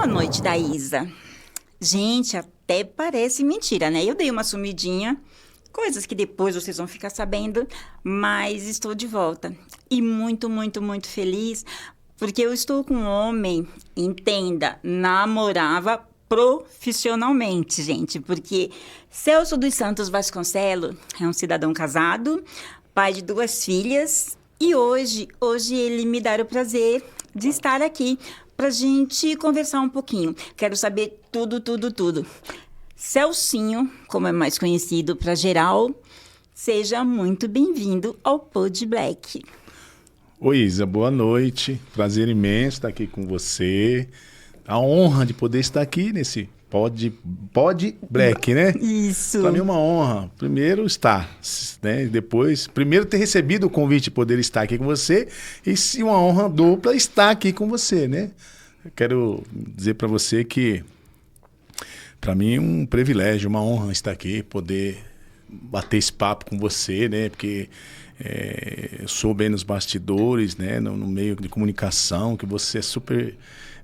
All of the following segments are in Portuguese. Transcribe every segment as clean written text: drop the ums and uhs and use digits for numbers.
Boa noite, Daísa. Gente, até parece mentira, né? Eu dei uma sumidinha, coisas que depois vocês vão ficar sabendo, mas estou de volta. E muito, muito, muito feliz, porque eu estou com um homem, entenda, namorava profissionalmente, gente, porque Celso dos Santos Vasconcelos é um cidadão casado, pai de 2 filhas, e hoje ele me dá o prazer de estar aqui para gente conversar um pouquinho. Quero saber tudo, tudo, tudo. Celcinho, como é mais conhecido para geral, seja muito bem-vindo ao Pod Black. Oi, Isa, boa noite. Prazer imenso estar aqui com você. A honra de poder estar aqui nesse Pod Black, né? Isso. Para mim é uma honra. Primeiro estar, né? Depois, primeiro ter recebido o convite de poder estar aqui com você e sim, uma honra dupla estar aqui com você, né? Eu quero dizer para você que para mim é um privilégio, uma honra estar aqui, poder bater esse papo com você, né? Porque eu sou bem nos bastidores, né? No meio de comunicação, que você é super,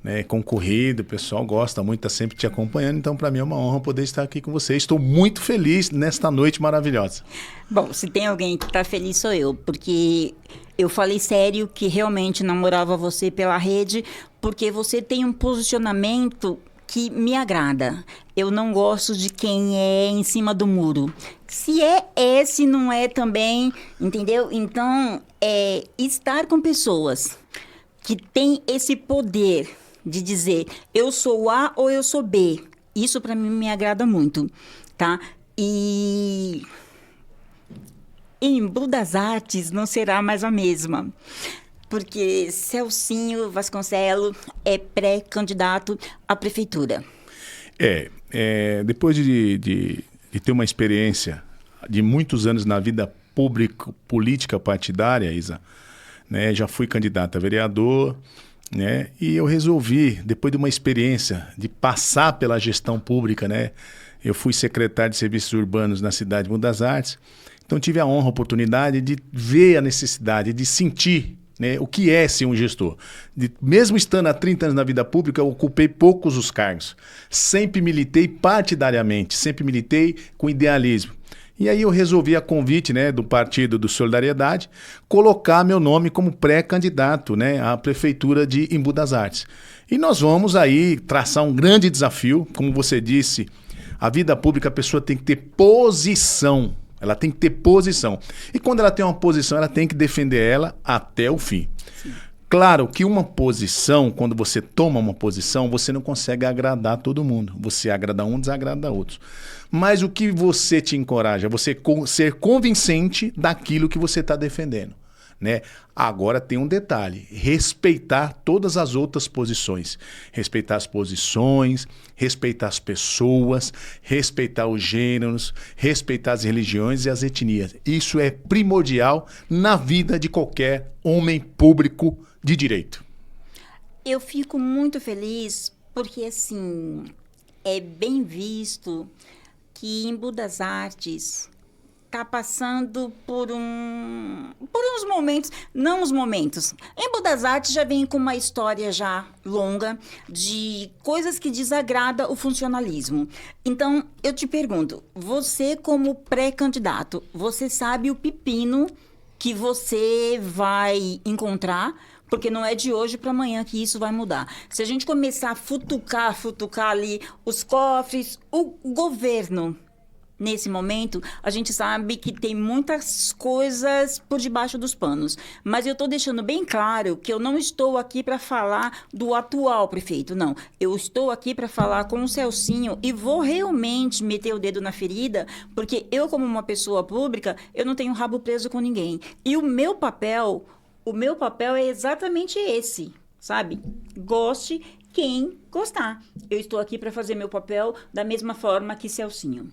né, concorrido, o pessoal gosta muito, está sempre te acompanhando. Então, para mim é uma honra poder estar aqui com você. Estou muito feliz nesta noite maravilhosa. Bom, se tem alguém que está feliz sou eu, porque eu falei sério que realmente namorava você pela rede, porque você tem um posicionamento que me agrada. Eu não gosto de quem é em cima do muro. Se não é também, entendeu? Então, estar com pessoas que têm esse poder de dizer eu sou A ou eu sou B, isso para mim me agrada muito, tá? E em Embu das Artes não será mais a mesma, porque Celcinho Vasconcelos é pré-candidato à prefeitura. Depois de ter uma experiência de muitos anos na vida pública, política partidária, Isa, né, já fui candidato a vereador, né, e eu resolvi, depois de uma experiência de passar pela gestão pública, né, eu fui secretário de Serviços Urbanos na cidade de Embu das Artes, então tive a honra, a oportunidade de ver a necessidade, de sentir, né, o que é ser um gestor. Mesmo estando há 30 anos na vida pública, eu ocupei poucos os cargos. Sempre militei partidariamente, sempre militei com idealismo. E aí eu resolvi, a convite, né, do Partido do Solidariedade, colocar meu nome como pré-candidato, né, à Prefeitura de Embu das Artes. E nós vamos aí traçar um grande desafio. Como você disse, a vida pública, a pessoa tem que ter posição. Ela tem que ter posição. E quando ela tem uma posição, ela tem que defender ela até o fim. Sim. Claro que uma posição, quando você toma uma posição, você não consegue agradar todo mundo. Você agrada um, desagrada outros. Mas o que você te encoraja? Você ser convincente daquilo que você está defendendo, né? Agora tem um detalhe: respeitar todas as outras posições. Respeitar as posições, respeitar as pessoas, respeitar os gêneros, respeitar as religiões e as etnias. Isso é primordial na vida de qualquer homem público de direito. Eu fico muito feliz porque, assim, é bem visto que Embu das Artes está passando por uns momentos, não os momentos. Embu das Artes já vem com uma história já longa de coisas que desagrada o funcionalismo. Então, eu te pergunto, você como pré-candidato, você sabe o pepino que você vai encontrar? Porque não é de hoje para amanhã que isso vai mudar. Se a gente começar a futucar ali os cofres, o governo, nesse momento, a gente sabe que tem muitas coisas por debaixo dos panos. Mas eu estou deixando bem claro que eu não estou aqui para falar do atual prefeito, não. Eu estou aqui para falar com o Celcinho e vou realmente meter o dedo na ferida, porque eu, como uma pessoa pública, eu não tenho rabo preso com ninguém. E o meu papel é exatamente esse, sabe? Goste quem gostar. Eu estou aqui para fazer meu papel da mesma forma que Celcinho.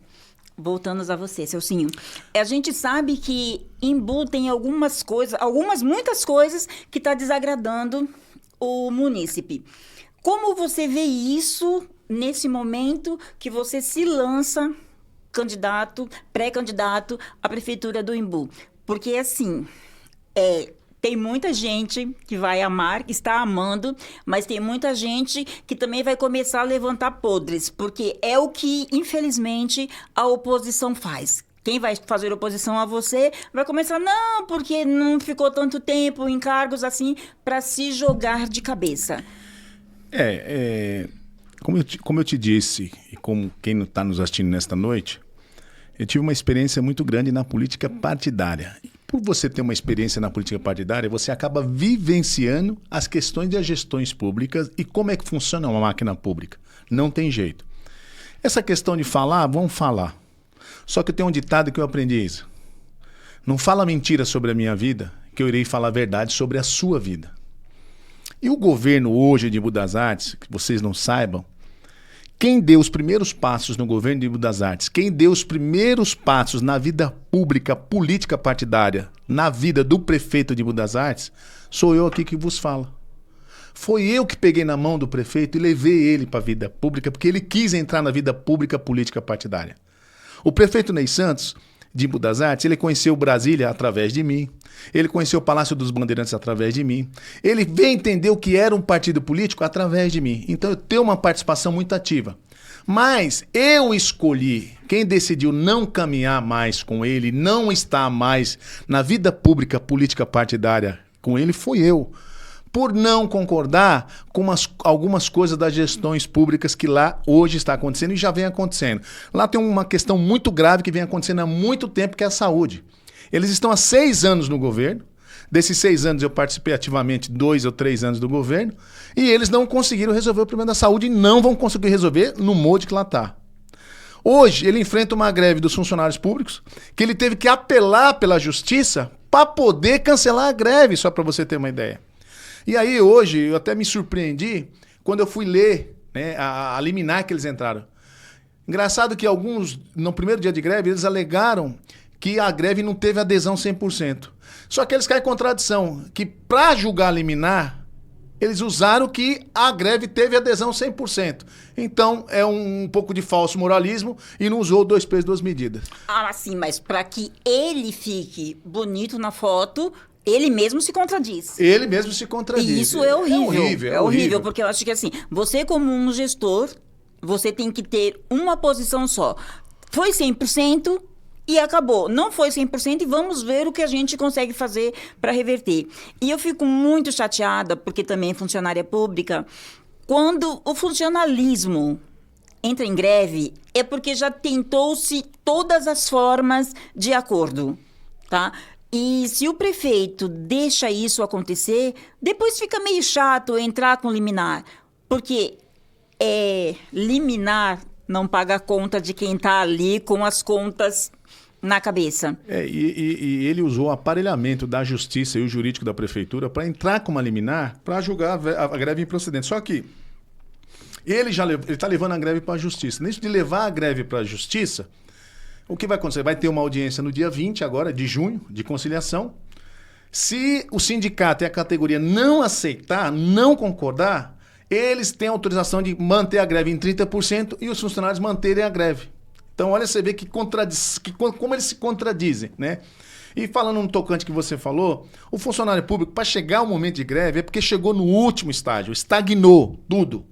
Voltando a você, Celcinho. A gente sabe que Embu tem muitas coisas que está desagradando o munícipe. Como você vê isso nesse momento que você se lança pré-candidato à prefeitura do Embu? Porque, assim, Tem muita gente que vai amar, que está amando, mas tem muita gente que também vai começar a levantar podres, porque é o que, infelizmente, a oposição faz. Quem vai fazer oposição a você vai começar, não, porque não ficou tanto tempo em cargos assim, para se jogar de cabeça. Como eu te disse, e como quem está nos assistindo nesta noite, eu tive uma experiência muito grande na política partidária. Por você ter uma experiência na política partidária, você acaba vivenciando as questões das gestões públicas e como é que funciona uma máquina pública. Não tem jeito. Essa questão de falar, vamos falar. Só que eu tenho um ditado que eu aprendi isso. Não fala mentira sobre a minha vida, que eu irei falar a verdade sobre a sua vida. E o governo hoje de Embu das Artes, que vocês não saibam, quem deu os primeiros passos no governo de Embu das Artes, quem deu os primeiros passos na vida pública, política partidária, na vida do prefeito de Embu das Artes, sou eu aqui que vos falo. Foi eu que peguei na mão do prefeito e levei ele para a vida pública, porque ele quis entrar na vida pública, política partidária. O prefeito Ney Santos, de Embu das Artes, ele conheceu Brasília através de mim, ele conheceu o Palácio dos Bandeirantes através de mim, ele veio entender o que era um partido político através de mim. Então eu tenho uma participação muito ativa. Mas eu escolhi, quem decidiu não caminhar mais com ele, não estar mais na vida pública, política partidária com ele, foi eu. Por não concordar com algumas coisas das gestões públicas que lá hoje está acontecendo e já vem acontecendo. Lá tem uma questão muito grave que vem acontecendo há muito tempo, que é a saúde. Eles estão há 6 anos no governo. Desses 6 anos eu participei ativamente 2 ou 3 anos do governo e eles não conseguiram resolver o problema da saúde e não vão conseguir resolver no molde que lá está. Hoje ele enfrenta uma greve dos funcionários públicos que ele teve que apelar pela justiça para poder cancelar a greve, só para você ter uma ideia. E aí hoje eu até me surpreendi quando eu fui ler, né, a liminar que eles entraram. Engraçado que alguns, no primeiro dia de greve, eles alegaram que a greve não teve adesão 100%. Só que eles caem em contradição, que para julgar a liminar, eles usaram que a greve teve adesão 100%. Então é um pouco de falso moralismo e não usou 2 pesos, 2 medidas. Ah, sim, mas para que ele fique bonito na foto, ele mesmo se contradiz. Ele mesmo se contradiz. E isso é horrível. É horrível, porque eu acho que assim, você como um gestor, você tem que ter uma posição só. Foi 100% e acabou. Não foi 100% e vamos ver o que a gente consegue fazer para reverter. E eu fico muito chateada, porque também é funcionária pública, quando o funcionalismo entra em greve, é porque já tentou-se todas as formas de acordo, tá? E se o prefeito deixa isso acontecer, depois fica meio chato entrar com liminar, porque liminar não paga a conta de quem está ali com as contas na cabeça. E ele usou o aparelhamento da justiça e o jurídico da prefeitura para entrar com uma liminar para julgar a greve improcedente. Só que ele está levando a greve para a justiça. Nisso de levar a greve para a justiça, o que vai acontecer? Vai ter uma audiência no dia 20 agora, de junho, de conciliação. Se o sindicato e a categoria não aceitar, não concordar, eles têm autorização de manter a greve em 30% e os funcionários manterem a greve. Então, olha, você vê como eles se contradizem, né? E falando no tocante que você falou, o funcionário público, para chegar ao momento de greve, é porque chegou no último estágio, estagnou tudo.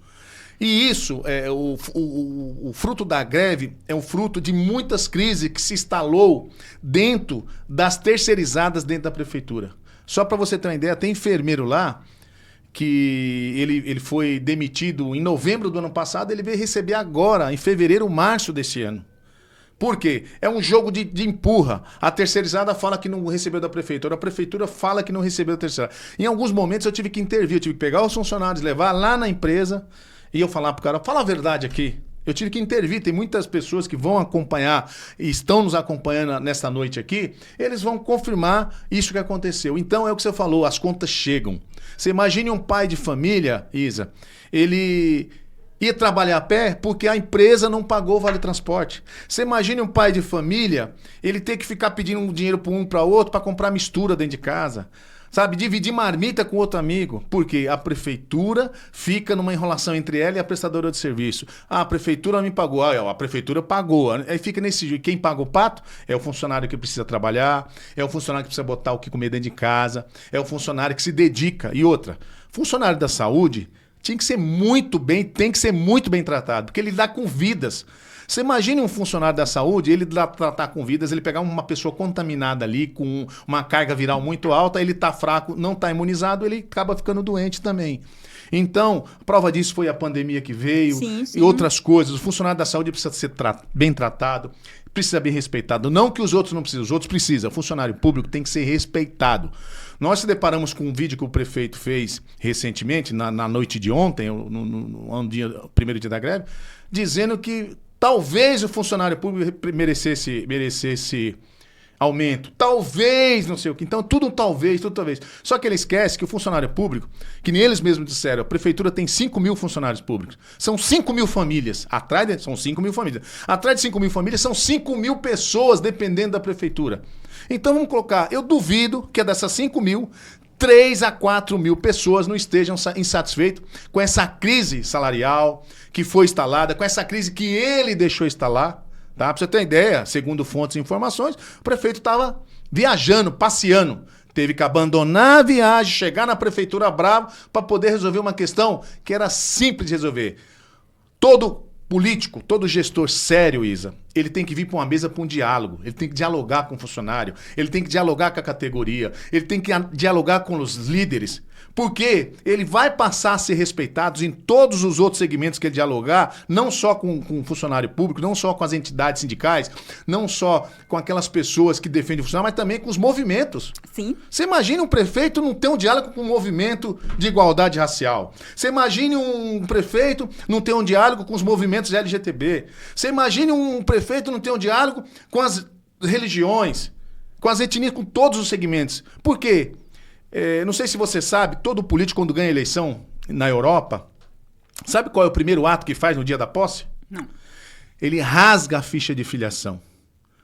E isso, o fruto da greve é um fruto de muitas crises que se instalou dentro das terceirizadas dentro da prefeitura. Só para você ter uma ideia, tem enfermeiro lá que ele foi demitido em novembro do ano passado, ele veio receber agora, em fevereiro, março desse ano. Por quê? É um jogo de empurra. A terceirizada fala que não recebeu da prefeitura, a prefeitura fala que não recebeu da terceirizada. Em alguns momentos eu tive que intervir, eu tive que pegar os funcionários, levar lá na empresa e eu falar pro cara, fala a verdade aqui. Eu tive que intervir, tem muitas pessoas que vão acompanhar e estão nos acompanhando nesta noite aqui, eles vão confirmar isso que aconteceu. Então é o que você falou, as contas chegam. Você imagine um pai de família, Isa, ele ir trabalhar a pé porque a empresa não pagou o vale transporte. Você imagine um pai de família, ele ter que ficar pedindo um dinheiro para um para outro para comprar mistura dentro de casa. Sabe, dividir marmita com outro amigo. Porque a prefeitura fica numa enrolação entre ela e a prestadora de serviço. Ah, a prefeitura não me pagou. Ah, a prefeitura pagou. Aí fica nesse jeito. Quem paga o pato é o funcionário que precisa trabalhar, é o funcionário que precisa botar o que comer dentro de casa, é o funcionário que se dedica. E outra, funcionário da saúde tem que ser muito bem tratado, porque ele dá com vidas. Você imagine um funcionário da saúde, ele tratar com vidas, ele pegar uma pessoa contaminada ali, com uma carga viral muito alta, ele está fraco, não está imunizado, ele acaba ficando doente também. Então, a prova disso foi a pandemia que veio e outras coisas. O funcionário da saúde precisa ser bem tratado, precisa ser bem respeitado. Não que os outros não precisam, os outros precisam. O funcionário público tem que ser respeitado. Nós se deparamos com um vídeo que o prefeito fez recentemente, na noite de ontem, no primeiro dia da greve, dizendo que talvez o funcionário público merecesse aumento. Talvez, não sei o que. Então, tudo um talvez, tudo talvez. Só que ele esquece que o funcionário público, que nem eles mesmos disseram, a prefeitura tem 5 mil funcionários públicos. São 5 mil famílias. São 5 mil famílias. Atrás de 5 mil famílias, são 5 mil pessoas dependendo da prefeitura. Então, vamos colocar, eu duvido que dessas 5 mil, 3 a 4 mil pessoas não estejam insatisfeitas com essa crise salarial que foi instalada, com essa crise que ele deixou instalar. Tá? Pra você ter ideia, segundo fontes e informações, o prefeito estava viajando, passeando. Teve que abandonar a viagem, chegar na prefeitura bravo para poder resolver uma questão que era simples de resolver. Todo político, todo gestor sério, Isa, ele tem que vir para uma mesa para um diálogo. Ele tem que dialogar com o funcionário, ele tem que dialogar com a categoria, ele tem que dialogar com os líderes. Porque ele vai passar a ser respeitado em todos os outros segmentos que ele dialogar, não só com o funcionário público, não só com as entidades sindicais, não só com aquelas pessoas que defendem o funcionário, mas também com os movimentos. Sim. Você imagina um prefeito não ter um diálogo com o movimento de igualdade racial. Você imagine um prefeito não ter um diálogo com os movimentos LGTB. Você imagine um prefeito não ter um diálogo com as religiões, com as etnias, com todos os segmentos. Por quê? Não sei se você sabe, todo político quando ganha eleição na Europa, sabe qual é o primeiro ato que faz no dia da posse? Não. Ele rasga a ficha de filiação.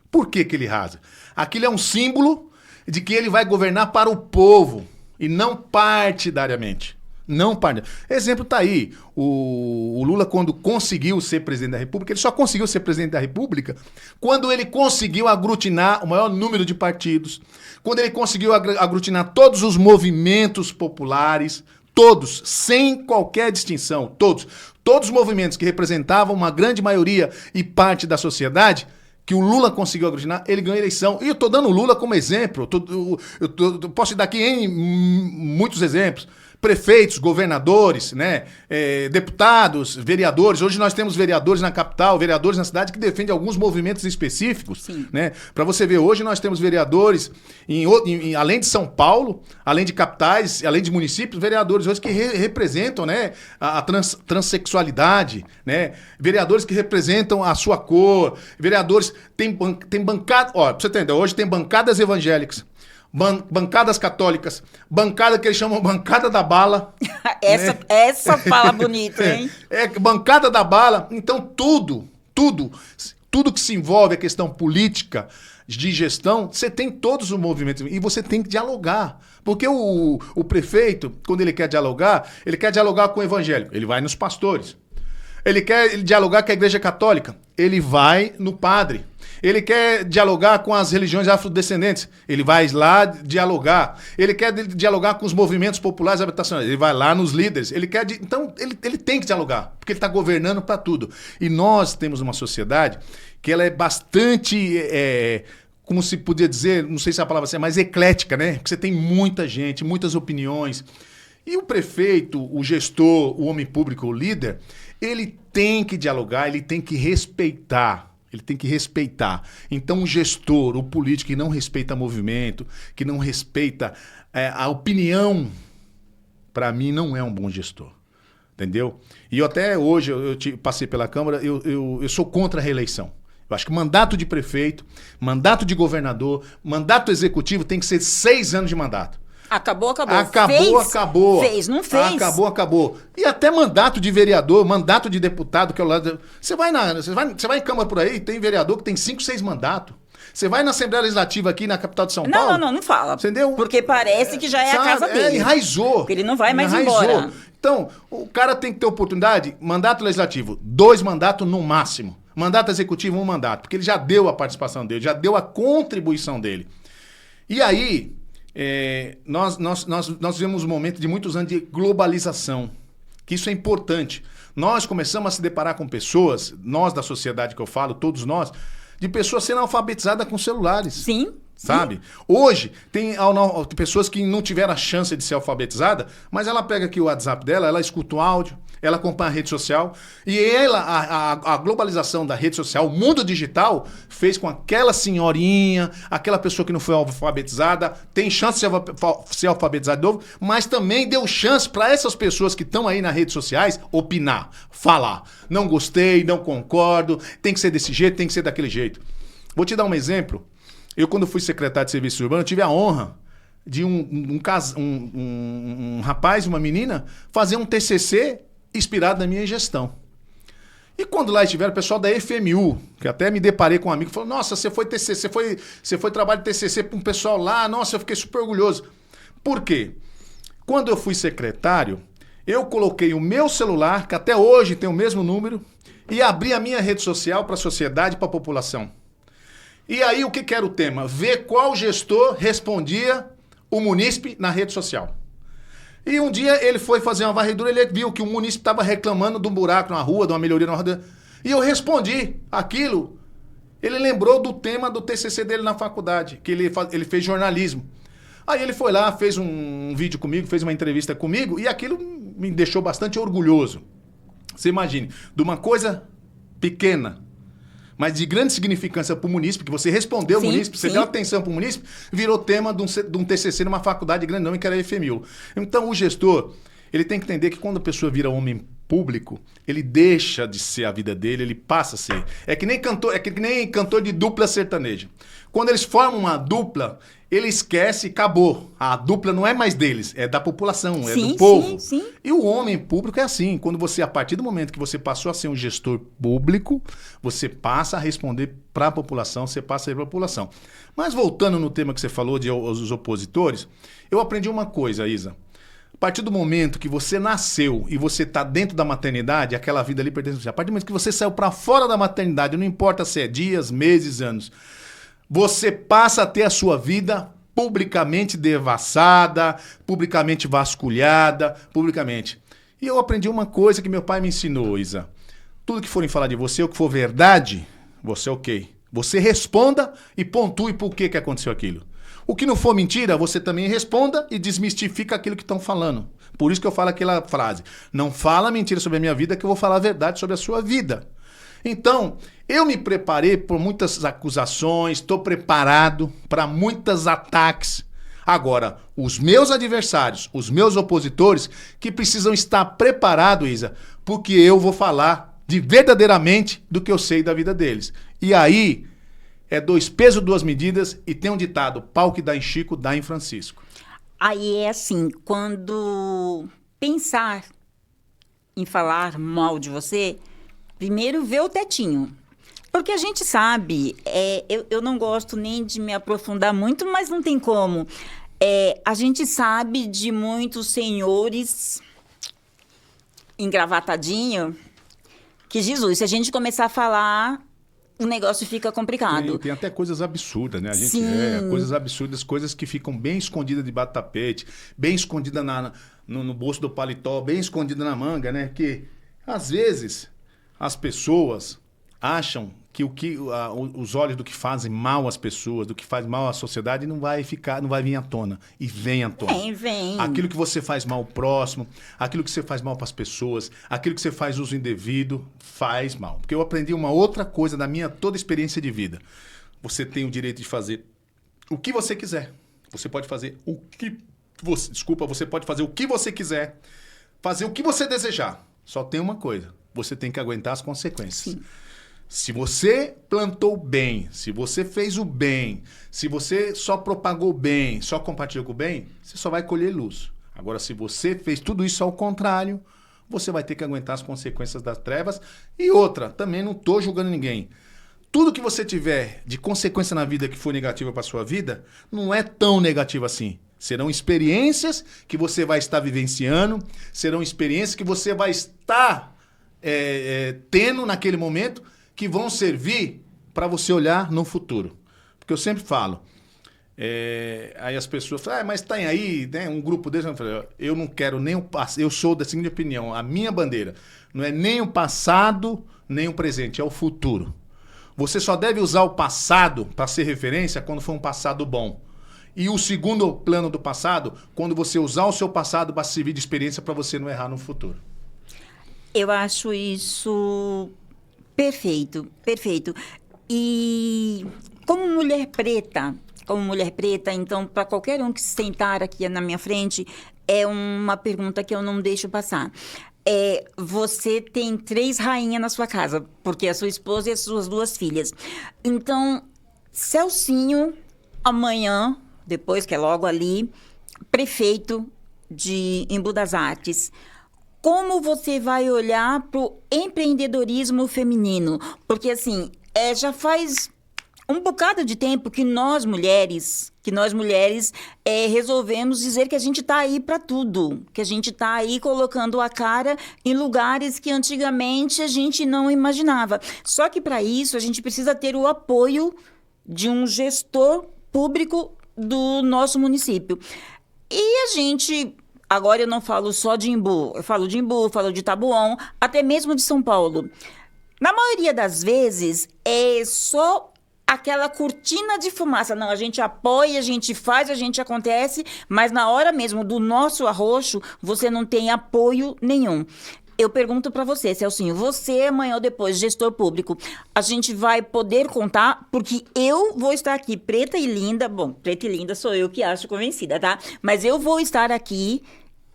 Por que ele rasga? Aquilo é um símbolo de que ele vai governar para o povo e não partidariamente. Não partidariamente. Exemplo está aí. O Lula, quando conseguiu ser presidente da República, ele só conseguiu ser presidente da República quando ele conseguiu aglutinar o maior número de partidos, quando ele conseguiu aglutinar todos os movimentos populares, todos, sem qualquer distinção, todos os movimentos que representavam uma grande maioria e parte da sociedade, que o Lula conseguiu aglutinar, ele ganhou a eleição. E eu estou dando o Lula como exemplo, eu posso dar aqui em muitos exemplos. Prefeitos, governadores, né, deputados, vereadores. Hoje nós temos vereadores na capital, vereadores na cidade que defendem alguns movimentos específicos. Né? Para você ver, hoje nós temos vereadores, além de São Paulo, além de capitais, além de municípios, vereadores hoje que representam, né, a transexualidade, né? Vereadores que representam a sua cor, vereadores... Tem bancada... Ó, pra você entender, hoje tem bancadas evangélicas, bancadas católicas, bancada que eles chamam bancada da bala. Essa fala bonita, hein? Bancada da bala. Então tudo que se envolve a questão política, de gestão, você tem todos os movimentos e você tem que dialogar. Porque o prefeito, quando ele quer dialogar com o evangélico, ele vai nos pastores. Ele quer dialogar com a igreja católica, ele vai no padre. Ele quer dialogar com as religiões afrodescendentes, ele vai lá dialogar. Ele quer dialogar com os movimentos populares habitacionais, ele vai lá nos líderes. Então, ele tem que dialogar, porque ele está governando para tudo. E nós temos uma sociedade que ela é bastante, como se podia dizer, não sei se a palavra é mais eclética, né? Porque você tem muita gente, muitas opiniões. E o prefeito, o gestor, o homem público, o líder, ele tem que dialogar, ele tem que respeitar. Ele tem que respeitar. Então, o gestor, o político que não respeita movimento, que não respeita a opinião, para mim, não é um bom gestor. Entendeu? E eu até hoje, eu passei pela Câmara, eu sou contra a reeleição. Eu acho que mandato de prefeito, mandato de governador, mandato executivo tem que ser 6 anos de mandato. Acabou. Acabou. Fez, não fez. Acabou. E até mandato de vereador, mandato de deputado, que é o lado... Você vai em Câmara por aí, tem vereador que tem 5, 6 mandatos. Você vai na Assembleia Legislativa aqui na capital de São Paulo... Não fala. Entendeu? Porque parece que já é a casa dele. Enraizou. Ele não vai mais embora. Então, o cara tem que ter oportunidade, mandato legislativo, 2 mandatos no máximo. Mandato executivo, 1 mandato. Porque ele já deu a participação dele, já deu a contribuição dele. E aí, nós vivemos um momento de muitos anos de globalização, que isso é importante. Nós começamos a se deparar com pessoas, nós da sociedade que eu falo, todos nós, de pessoas sendo alfabetizadas com celulares. Sim. Sabe? Hoje, tem pessoas que não tiveram a chance de ser alfabetizada, mas ela pega aqui o WhatsApp dela, ela escuta o áudio, ela acompanha a rede social, e a globalização da rede social, o mundo digital, fez com aquela senhorinha, aquela pessoa que não foi alfabetizada, tem chance de ser alfabetizada de novo, mas também deu chance para essas pessoas que estão aí nas redes sociais opinar, falar. Não gostei, não concordo, tem que ser desse jeito, tem que ser daquele jeito. Vou te dar um exemplo. Eu, quando fui secretário de Serviço Urbano, tive a honra de um rapaz e uma menina fazer um TCC inspirado na minha gestão. E quando lá estiveram o pessoal da FMU, que até me deparei com um amigo, falou, nossa, você foi trabalho de TCC para um pessoal lá, nossa, eu fiquei super orgulhoso. Por quê? Quando eu fui secretário, eu coloquei o meu celular, que até hoje tem o mesmo número, e abri a minha rede social para a sociedade e para a população. E aí, o que era o tema? Ver qual gestor respondia o munícipe na rede social. E um dia ele foi fazer uma varredura, ele viu que o munícipe estava reclamando de um buraco na rua, de uma melhoria na rua. E eu respondi aquilo. Ele lembrou do tema do TCC dele na faculdade, que ele fez jornalismo. Aí ele foi lá, fez um vídeo comigo, fez uma entrevista comigo, e aquilo me deixou bastante orgulhoso. Você imagine, de uma coisa pequena, mas de grande significância para o munícipe, que você respondeu ao munícipe, você deu atenção para o munícipe, virou tema de um TCC numa faculdade grande nome, que era a FMU. Então, o gestor, ele tem que entender que quando a pessoa vira homem público, ele deixa de ser a vida dele, ele passa a ser. É que nem cantor de dupla sertaneja. Quando eles formam uma dupla, ele esquece e acabou. A dupla não é mais deles, é da população, é do povo. Sim. E o homem público é assim. Quando você, a partir do momento que você passou a ser um gestor público, você passa a responder para a população, você passa a ir para a população. Mas voltando no tema que você falou dos opositores, eu aprendi uma coisa, Isa. A partir do momento que você nasceu e você está dentro da maternidade, aquela vida ali pertence a você. A partir do momento que você saiu para fora da maternidade, não importa se é dias, meses, anos, você passa a ter a sua vida publicamente devassada, publicamente vasculhada, publicamente. E eu aprendi uma coisa que meu pai me ensinou, Isa. Tudo que forem falar de você, o que for verdade, você é ok. Você responda e pontue por que aconteceu aquilo. O que não for mentira, você também responda e desmistifica aquilo que estão falando. Por isso que eu falo aquela frase. Não fala mentira sobre a minha vida, que eu vou falar a verdade sobre a sua vida. Então, eu me preparei por muitas acusações, estou preparado para muitos ataques. Agora, os meus adversários, os meus opositores, que precisam estar preparados, Isa, porque eu vou falar verdadeiramente do que eu sei da vida deles. E aí, é 2 pesos, 2 medidas, e tem um ditado, pau que dá em Chico, dá em Francisco. Aí é assim, quando pensar em falar mal de você, primeiro vê o tetinho. Porque a gente sabe, eu não gosto nem de me aprofundar muito, mas não tem como. A gente sabe de muitos senhores engravatadinho que, Jesus, se a gente começar a falar, o negócio fica complicado. Tem até coisas absurdas, né? A gente coisas absurdas, coisas que ficam bem escondidas debaixo do tapete, bem escondidas no bolso do paletó, bem escondidas na manga, né? Que, às vezes, as pessoas acham que os olhos do que fazem mal às pessoas, do que faz mal à sociedade, não vai vir à tona. E vem à tona. Vem. Aquilo que você faz mal ao próximo, aquilo que você faz mal para as pessoas, aquilo que você faz uso indevido, faz mal. Porque eu aprendi uma outra coisa da minha toda experiência de vida. Você tem o direito de fazer o que você quiser. Você pode fazer você pode fazer o que você quiser, fazer o que você desejar. Só tem uma coisa, você tem que aguentar as consequências. Sim. Se você plantou bem, se você fez o bem, se você só propagou o bem, só compartilhou com o bem, você só vai colher luz. Agora, se você fez tudo isso ao contrário, você vai ter que aguentar as consequências das trevas. E outra, também não estou julgando ninguém. Tudo que você tiver de consequência na vida que for negativa para sua vida, não é tão negativo assim. Serão experiências que você vai estar vivenciando, serão experiências que você vai estar tendo naquele momento, que vão servir para você olhar no futuro. Porque eu sempre falo, aí as pessoas falam, mas tem aí, né, um grupo desse. Eu não quero nem o passado, eu sou da seguinte opinião, a minha bandeira não é nem o passado, nem o presente, é o futuro. Você só deve usar o passado para ser referência quando for um passado bom. E o segundo plano do passado, quando você usar o seu passado para servir de experiência para você não errar no futuro. Eu acho isso perfeito, perfeito. E como mulher preta, então, para qualquer um que se sentar aqui na minha frente, é uma pergunta que eu não deixo passar. Você tem 3 rainhas na sua casa, porque a sua esposa e as suas 2 filhas. Então, Celcinho, amanhã, depois que é logo ali, prefeito de Embu das Artes. Como você vai olhar para o empreendedorismo feminino? Porque, assim, já faz um bocado de tempo que nós mulheres resolvemos dizer que a gente está aí para tudo, que a gente está aí colocando a cara em lugares que antigamente a gente não imaginava. Só que para isso a gente precisa ter o apoio de um gestor público do nosso município. E a gente... Agora eu não falo só de Embu, eu falo de Embu, falo de Taboão, até mesmo de São Paulo. Na maioria das vezes, é só aquela cortina de fumaça. Não, a gente apoia, a gente faz, a gente acontece, mas na hora mesmo do nosso arroxo, você não tem apoio nenhum. Eu pergunto para você, Celcinho, você amanhã ou depois, gestor público, a gente vai poder contar, porque eu vou estar aqui preta e linda, bom, preta e linda sou eu que acho convencida, tá? Mas eu vou estar aqui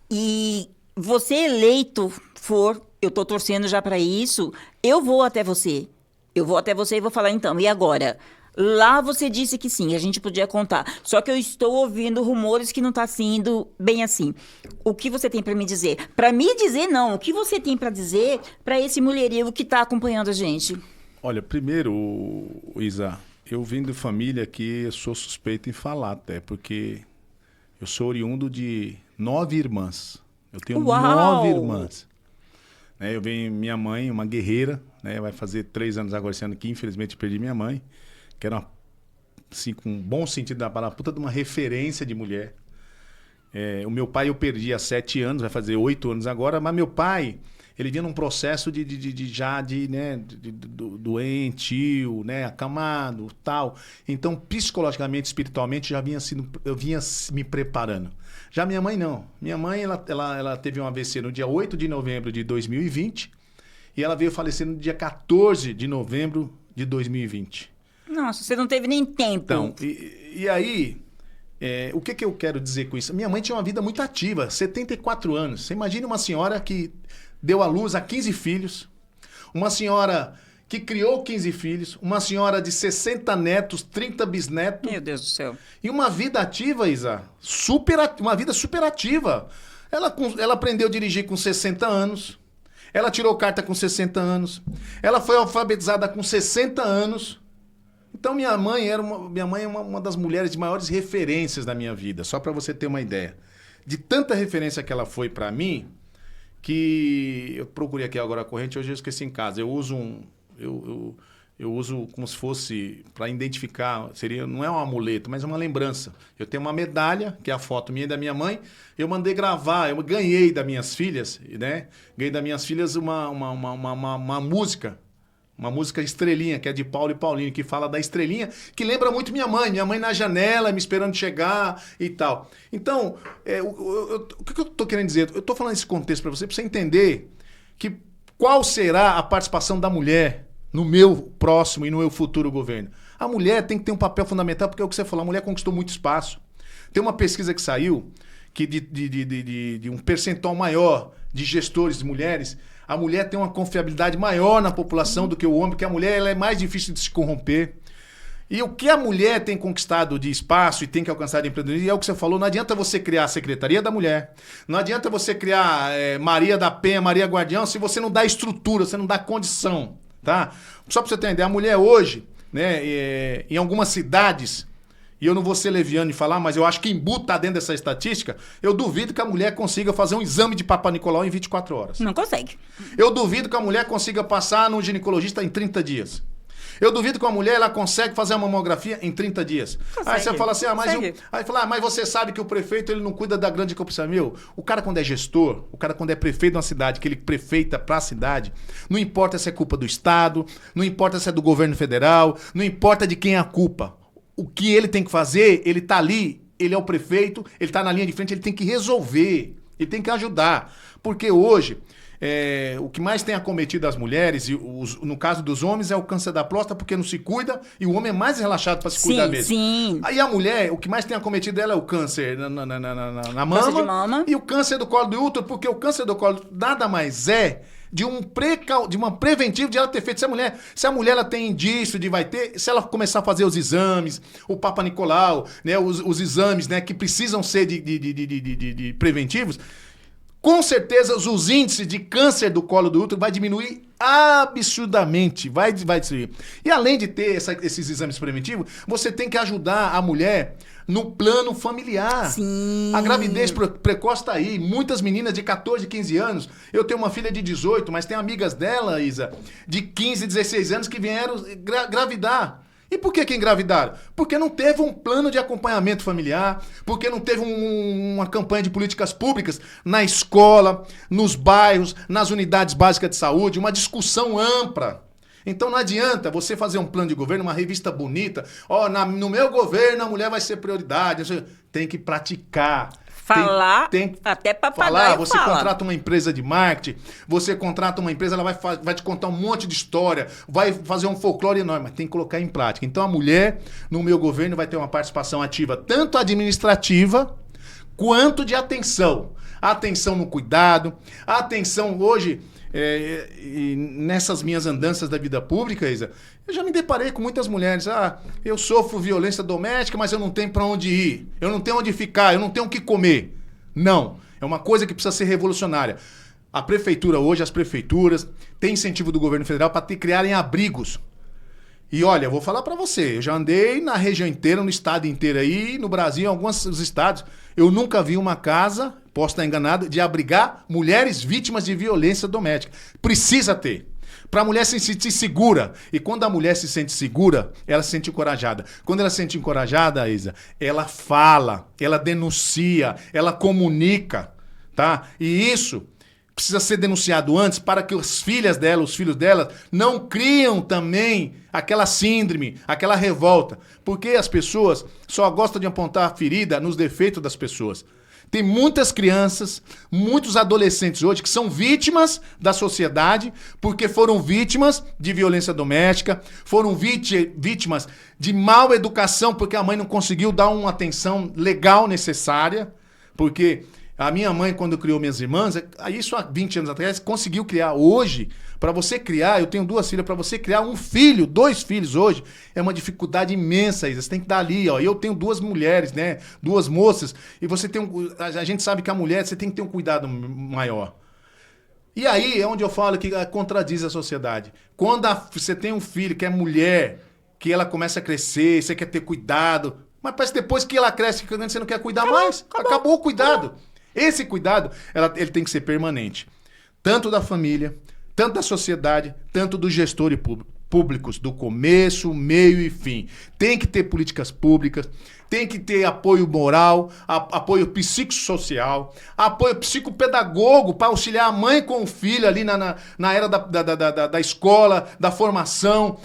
e você eleito for, eu tô torcendo já para isso, eu vou até você. Eu vou até você e vou falar, então, e agora? Lá você disse que sim, a gente podia contar. Só que eu estou ouvindo rumores que não está sendo bem assim. O que você tem para me dizer? Para me dizer, não. O que você tem para dizer para esse mulherio que está acompanhando a gente? Olha, primeiro, Isa, eu vim de família que eu sou suspeito em falar até, porque eu sou oriundo de 9 irmãs. Eu tenho Uau! 9 irmãs. Eu venho, minha mãe, uma guerreira, né? Vai fazer 3 anos agora esse ano que infelizmente perdi minha mãe, que era uma, assim, com um bom sentido da palavra, puta de uma referência de mulher. O meu pai eu perdi há 7 anos, vai fazer 8 anos agora, mas meu pai, ele vinha num processo doentio, né, acamado, tal. Então, psicologicamente, espiritualmente, eu vinha me preparando. Já minha mãe não. Minha mãe, ela teve um AVC no dia 8 de novembro de 2020 e ela veio falecer no dia 14 de novembro de 2020. Nossa, você não teve nem tempo. Então, e aí, o que eu quero dizer com isso? Minha mãe tinha uma vida muito ativa, 74 anos. Você imagina uma senhora que deu à luz a 15 filhos, uma senhora que criou 15 filhos, uma senhora de 60 netos, 30 bisnetos. Meu Deus do céu. E uma vida ativa, Isa, uma vida super ativa. Ela aprendeu a dirigir com 60 anos, ela tirou carta com 60 anos, ela foi alfabetizada com 60 anos. Então minha mãe é uma das mulheres de maiores referências da minha vida, só para você ter uma ideia. De tanta referência que ela foi para mim, que eu procurei aqui agora a corrente, hoje eu esqueci em casa. Eu uso eu uso como se fosse para identificar, não é um amuleto, mas é uma lembrança. Eu tenho uma medalha, que é a foto minha e da minha mãe, eu mandei gravar, eu ganhei das minhas filhas, né? Ganhei das minhas filhas uma música. Uma música Estrelinha, que é de Paulo e Paulinho, que fala da estrelinha, que lembra muito minha mãe na janela, me esperando chegar e tal. Então, o que eu estou querendo dizer? Eu estou falando esse contexto para você entender que qual será a participação da mulher no meu próximo e no meu futuro governo. A mulher tem que ter um papel fundamental, porque é o que você falou, a mulher conquistou muito espaço. Tem uma pesquisa que saiu que de um percentual maior de gestores de mulheres, a mulher tem uma confiabilidade maior na população do que o homem, porque a mulher ela é mais difícil de se corromper. E o que a mulher tem conquistado de espaço e tem que alcançar de empreendedorismo, é o que você falou, não adianta você criar a Secretaria da Mulher, não adianta você criar Maria da Penha, Maria Guardião, se você não dá estrutura, você não dá condição, tá? Só para você ter uma ideia, a mulher hoje, né, em algumas cidades, e eu não vou ser leviano de falar, mas eu acho que Embu está dentro dessa estatística, eu duvido que a mulher consiga fazer um exame de Papa Nicolau em 24 horas. Não consegue. Eu duvido que a mulher consiga passar num ginecologista em 30 dias. Eu duvido que uma mulher ela consegue fazer uma mamografia em 30 dias. Consegue. Aí você fala assim, aí fala, mas você sabe que o prefeito ele não cuida da grande corrupção. Meu, o cara quando é gestor, o cara quando é prefeito de uma cidade, que ele prefeita para a cidade, não importa se é culpa do Estado, não importa se é do governo federal, não importa de quem é a culpa. O que ele tem que fazer, ele tá ali, ele é o prefeito, ele tá na linha de frente, ele tem que resolver, ele tem que ajudar. Porque hoje, o que mais tem acometido as mulheres, no caso dos homens, é o câncer da próstata, porque não se cuida, e o homem é mais relaxado para se cuidar mesmo. Sim. Aí a mulher, o que mais tem acometido ela é o câncer na mama, Câncer de mama. E o câncer do colo do útero, porque o câncer do colo nada mais é de uma preventiva de ela ter feito. Se a mulher ela tem indício de vai ter, se ela começar a fazer os exames, o Papa Nicolau, né, os exames, né, que precisam ser de preventivos, com certeza os índices de câncer do colo do útero vai diminuir absurdamente, vai diminuir. E além de ter esses exames preventivos, você tem que ajudar a mulher no plano familiar. Sim. A gravidez precoce está aí. Muitas meninas de 14, 15 anos. Eu tenho uma filha de 18, mas tem amigas dela, Isa, de 15, 16 anos que vieram gravidar. E por que engravidaram? Porque não teve um plano de acompanhamento familiar, porque não teve uma campanha de políticas públicas na escola, nos bairros, nas unidades básicas de saúde, uma discussão ampla. Então não adianta você fazer um plano de governo, uma revista bonita, no meu governo a mulher vai ser prioridade. Tem que praticar. Falar, até papagaio você contrata uma empresa de marketing, você contrata uma empresa, ela vai te contar um monte de história, vai fazer um folclore enorme, mas tem que colocar em prática. Então a mulher, no meu governo, vai ter uma participação ativa, tanto administrativa, quanto de atenção. Atenção no cuidado, atenção hoje, nessas minhas andanças da vida pública, Isa, eu já me deparei com muitas mulheres. Eu sofro violência doméstica, mas eu não tenho para onde ir. Eu não tenho onde ficar, eu não tenho o que comer. Não. É uma coisa que precisa ser revolucionária. A prefeitura hoje, as prefeituras, têm incentivo do governo federal para criarem abrigos. E olha, eu vou falar para você, eu já andei na região inteira, no estado inteiro aí, no Brasil, em alguns estados. Eu nunca vi uma casa, posso estar enganado, de abrigar mulheres vítimas de violência doméstica. Precisa ter. Para a mulher se sentir segura. E quando a mulher se sente segura, ela se sente encorajada. Quando ela se sente encorajada, Isa, ela fala, ela denuncia, ela comunica, tá? E isso precisa ser denunciado antes para que as filhas dela, os filhos dela, não criam também aquela síndrome, aquela revolta. Porque as pessoas só gostam de apontar a ferida nos defeitos das pessoas. Tem muitas crianças, muitos adolescentes hoje que são vítimas da sociedade porque foram vítimas de violência doméstica, foram vítimas de mal educação porque a mãe não conseguiu dar uma atenção legal necessária, porque a minha mãe, quando criou minhas irmãs, isso há 20 anos atrás, conseguiu criar. Hoje, para você criar, eu tenho 2 filhas, para você criar um filho, 2 filhos hoje, é uma dificuldade imensa, Isa. Você tem que dar ali, ó. Eu tenho 2 mulheres, né? 2 moças, e você tem a gente sabe que a mulher, você tem que ter um cuidado maior. E aí é onde eu falo que contradiz a sociedade. Quando você tem um filho que é mulher, que ela começa a crescer, você quer ter cuidado, mas parece que depois que ela cresce, você não quer cuidar mais. Acabou o cuidado. Esse cuidado, ele tem que ser permanente. Tanto da família, tanto da sociedade, tanto dos gestores públicos, do começo, meio e fim. Tem que ter políticas públicas, tem que ter apoio moral, apoio psicossocial, apoio psicopedagogo para auxiliar a mãe com o filho ali na era da escola, da formação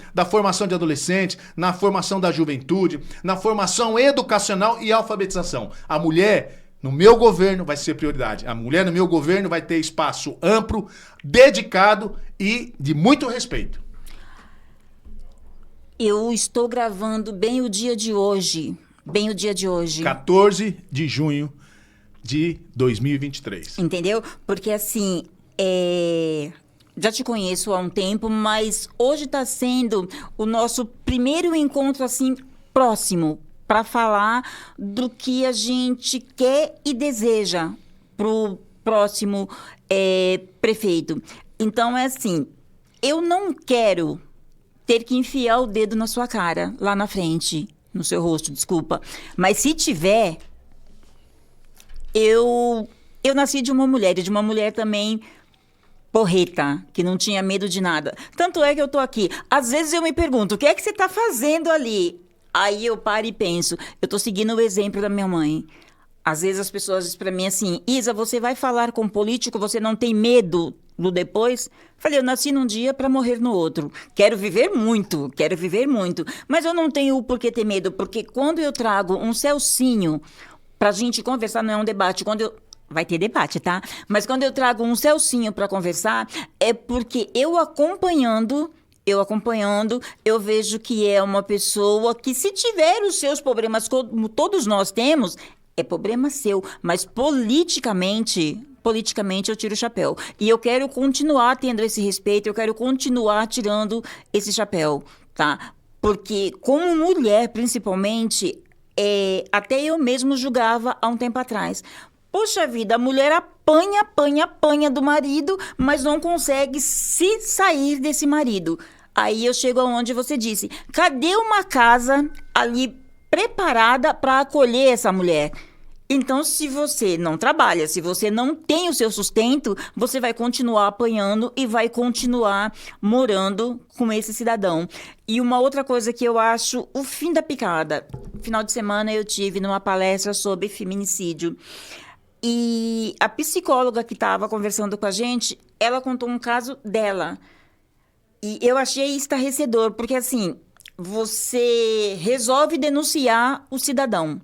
de adolescentes, na formação da juventude, na formação educacional e alfabetização. A mulher, no meu governo, vai ser prioridade. A mulher no meu governo vai ter espaço amplo, dedicado e de muito respeito. Eu estou gravando bem o dia de hoje. 14 de junho, de 2023. Entendeu? Porque assim, já te conheço há um tempo, mas hoje está sendo o nosso primeiro encontro assim próximo para falar do que a gente quer e deseja para o próximo prefeito. Então é assim, eu não quero ter que enfiar o dedo na sua cara lá na frente, no seu rosto, desculpa. Mas se tiver, eu nasci de uma mulher, e de uma mulher também porreta, que não tinha medo de nada. Tanto é que eu tô aqui. Às vezes eu me pergunto, o que é que você tá fazendo ali? Aí eu paro e penso, eu tô seguindo o exemplo da minha mãe. Às vezes as pessoas dizem pra mim assim, Isa, você vai falar com um político, você não tem medo do depois? Falei, eu nasci num dia para morrer no outro. Quero viver muito, mas eu não tenho por que ter medo, porque quando eu trago um Celcinho pra gente conversar, não é um debate, vai ter debate, tá? Mas quando eu trago um Celcinho para conversar, é porque eu acompanhando, eu vejo que é uma pessoa que, se tiver os seus problemas, como todos nós temos, é problema seu, mas politicamente eu tiro o chapéu. E eu quero continuar tendo esse respeito, eu quero continuar tirando esse chapéu, tá? Porque, como mulher, principalmente, até eu mesmo julgava há um tempo atrás. Poxa vida, a mulher apanha do marido, mas não consegue se sair desse marido. Aí eu chego aonde você disse, cadê uma casa ali preparada para acolher essa mulher? Então, se você não trabalha, se você não tem o seu sustento, você vai continuar apanhando e vai continuar morando com esse cidadão. E uma outra coisa que eu acho o fim da picada. Final de semana eu tive numa palestra sobre feminicídio. E a psicóloga que estava conversando com a gente, ela contou um caso dela. E eu achei estarrecedor, porque assim, você resolve denunciar o cidadão.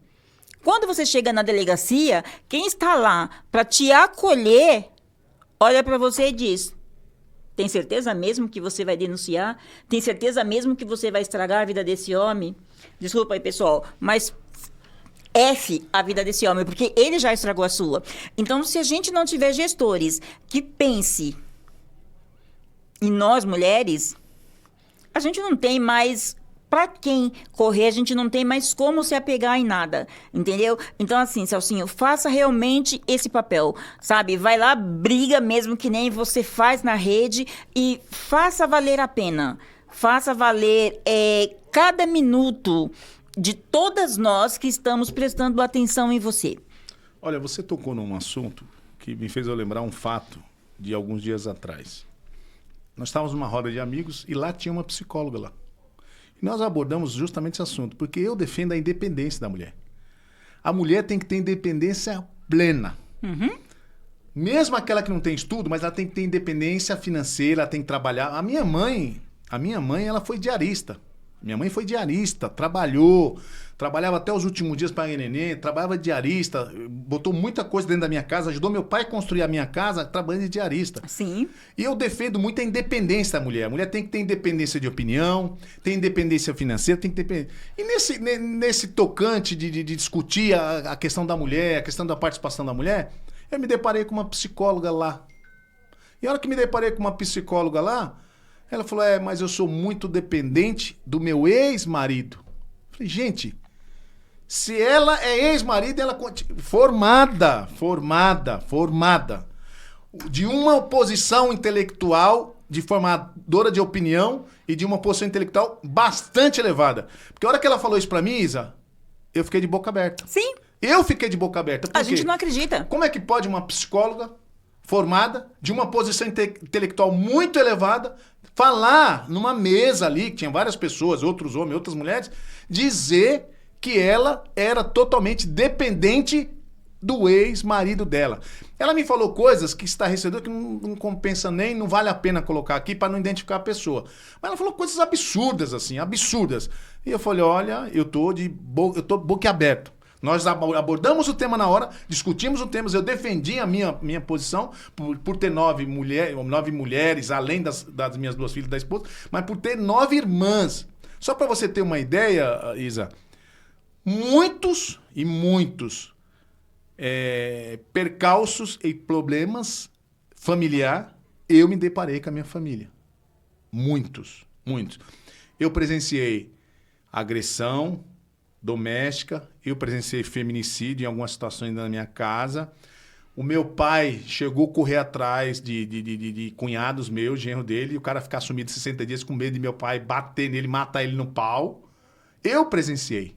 Quando você chega na delegacia, quem está lá para te acolher, olha para você e diz, tem certeza mesmo que você vai denunciar? Tem certeza mesmo que você vai estragar a vida desse homem? Desculpa aí, pessoal, mas F a vida desse homem, porque ele já estragou a sua. Então, se a gente não tiver gestores que pense em nós, mulheres, a gente não tem mais para quem correr, a gente não tem mais como se apegar em nada, entendeu? Então, assim, Celcinho, faça realmente esse papel, sabe? Vai lá, briga mesmo que nem você faz na rede e faça valer a pena. Faça valer cada minuto de todas nós que estamos prestando atenção em você. Olha, você tocou num assunto que me fez eu lembrar um fato de alguns dias atrás. Nós estávamos numa roda de amigos e lá tinha uma psicóloga lá. E nós abordamos justamente esse assunto, porque eu defendo a independência da mulher. A mulher tem que ter independência plena. Uhum. Mesmo aquela que não tem estudo, mas ela tem que ter independência financeira, ela tem que trabalhar. A minha mãe, ela foi diarista. Minha mãe foi diarista, trabalhava até os últimos dias para a neném, trabalhava de diarista, botou muita coisa dentro da minha casa, ajudou meu pai a construir a minha casa trabalhando de diarista. Sim. E eu defendo muito a independência da mulher. A mulher tem que ter independência de opinião, tem independência financeira, tem que ter... E nesse tocante de discutir a questão da mulher, a questão da participação da mulher, eu me deparei com uma psicóloga lá. E a hora que me deparei com uma psicóloga lá, ela falou, mas eu sou muito dependente do meu ex-marido. Falei, gente, se ela é ex-marido, ela formada, de uma posição intelectual, de formadora de opinião e de uma posição intelectual bastante elevada. Porque a hora que ela falou isso pra mim, Isa, eu fiquei de boca aberta. Sim. Eu fiquei de boca aberta. A gente não acredita. Como é que pode uma psicóloga formada, de uma posição intelectual muito elevada, falar numa mesa ali, que tinha várias pessoas, outros homens, outras mulheres, dizer que ela era totalmente dependente do ex-marido dela. Ela me falou coisas que estarrecedor, que não compensa nem, não vale a pena colocar aqui para não identificar a pessoa. Mas ela falou coisas absurdas, assim, absurdas. E eu falei, olha, eu tô boquiaberto. Nós abordamos o tema na hora, discutimos o tema, eu defendi a minha posição por ter 9 mulheres, além das minhas 2 filhas da esposa, mas por ter 9 irmãs. Só para você ter uma ideia, Isa, muitos percalços e problemas familiar, eu me deparei com a minha família. Muitos, muitos. Eu presenciei agressão doméstica, eu presenciei feminicídio em algumas situações na minha casa. O meu pai chegou a correr atrás de cunhados meus, genro dele, e o cara ficar sumido 60 dias com medo de meu pai bater nele, matar ele no pau. Eu presenciei,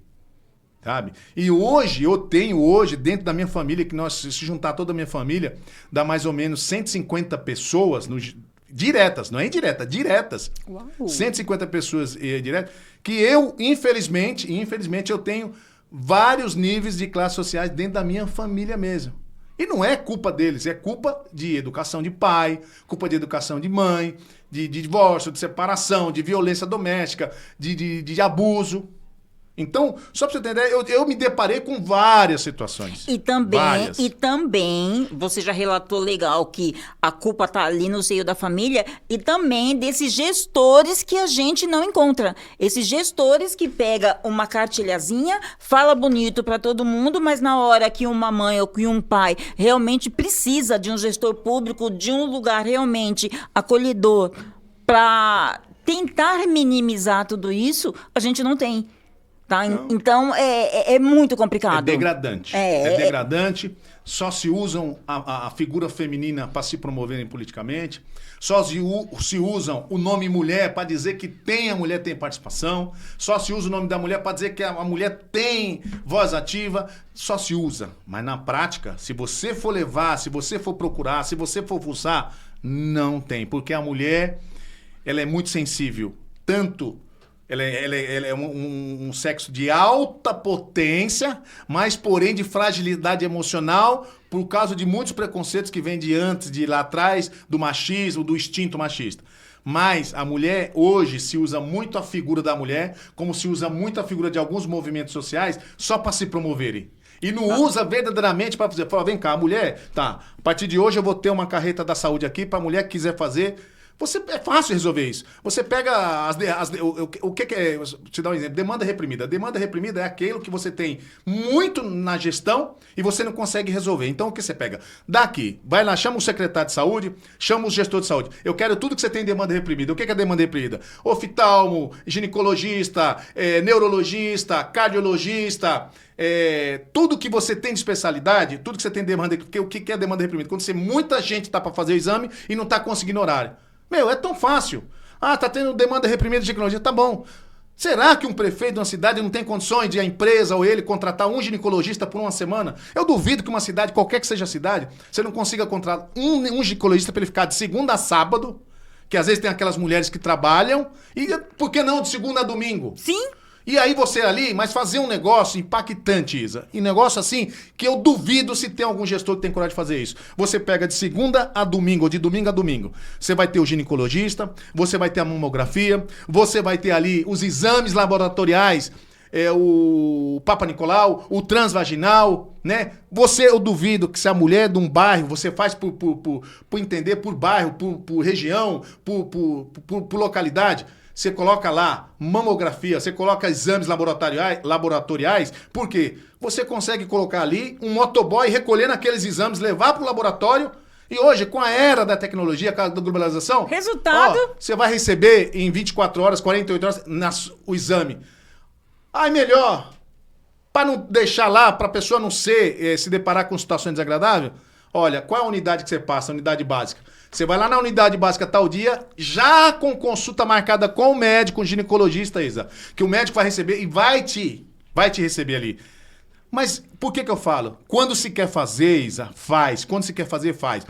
sabe? E hoje, eu tenho dentro da minha família, que nós, se juntar toda a minha família, dá mais ou menos 150 pessoas, diretas, não é indireta, diretas. Uau. 150 pessoas diretas, que eu, infelizmente, eu tenho vários níveis de classes sociais dentro da minha família mesmo. E não é culpa deles, é culpa de educação de pai, culpa de educação de mãe, de divórcio, de separação, de violência doméstica, de abuso. Então, só para você entender, eu me deparei com várias situações. E também, você já relatou legal que a culpa está ali no seio da família e também desses gestores que a gente não encontra. Esses gestores que pega uma cartilhazinha, fala bonito para todo mundo, mas na hora que uma mãe ou que um pai realmente precisa de um gestor público, de um lugar realmente acolhedor para tentar minimizar tudo isso, a gente não tem. Tá? Então, é muito complicado. É degradante. É degradante. Só se usam a figura feminina para se promoverem politicamente. Só se usam o nome mulher para dizer que a mulher tem participação. Só se usa o nome da mulher para dizer que a mulher tem voz ativa. Só se usa. Mas na prática, se você for levar, se você for procurar, se você for fuçar, não tem. Porque a mulher, ela é muito sensível. Tanto... Ela é um sexo de alta potência, mas porém de fragilidade emocional por causa de muitos preconceitos que vêm de antes, de lá atrás, do machismo, do instinto machista. Mas a mulher, hoje, se usa muito a figura da mulher, como se usa muito a figura de alguns movimentos sociais, só para se promoverem. E não usa verdadeiramente para fazer. Fala, vem cá, a mulher, tá, a partir de hoje eu vou ter uma carreta da saúde aqui para a mulher que quiser fazer... É fácil resolver isso. Você pega o que é... Te dar um exemplo. Demanda reprimida. Demanda reprimida é aquilo que você tem muito na gestão e você não consegue resolver. Então, o que você pega? Daqui, vai lá, chama o secretário de saúde, chama o gestor de saúde. Eu quero tudo que você tem em demanda reprimida. O que é demanda reprimida? Oftalmo, ginecologista, neurologista, cardiologista... tudo que você tem de especialidade, tudo que você tem de demanda... Porque o que é demanda reprimida? Quando muita gente está para fazer o exame e não está conseguindo horário. Meu, é tão fácil. Ah, tá tendo demanda reprimida de ginecologia. Tá bom. Será que um prefeito de uma cidade não tem condições de a empresa ou ele contratar um ginecologista por uma semana? Eu duvido que uma cidade, qualquer que seja a cidade, você não consiga contratar um ginecologista para ele ficar de segunda a sábado, que às vezes tem aquelas mulheres que trabalham, e por que não de segunda a domingo? Sim. E aí você ali, mas fazer um negócio impactante, Isa. E negócio assim, que eu duvido se tem algum gestor que tem coragem de fazer isso. Você pega de segunda a domingo, ou de domingo a domingo. Você vai ter o ginecologista, você vai ter a mamografia, você vai ter ali os exames laboratoriais, o Papa Nicolau, o transvaginal, né? Eu duvido que se a mulher de um bairro, você faz por entender, por bairro, por região, por localidade... Você coloca lá mamografia, você coloca exames laboratoriais, por quê? Você consegue colocar ali um motoboy recolhendo aqueles exames, levar para o laboratório e hoje, com a era da tecnologia, da globalização... Resultado... você vai receber em 24 horas, 48 horas o exame. Aí melhor, para não deixar lá, para a pessoa não se deparar com situações desagradáveis, olha, qual é a unidade que você passa, a unidade básica? Você vai lá na unidade básica tal dia, já com consulta marcada com o médico, com o ginecologista, Isa, que o médico vai receber e vai te receber ali. Mas por que eu falo? Quando se quer fazer, Isa, faz. Quando se quer fazer, faz.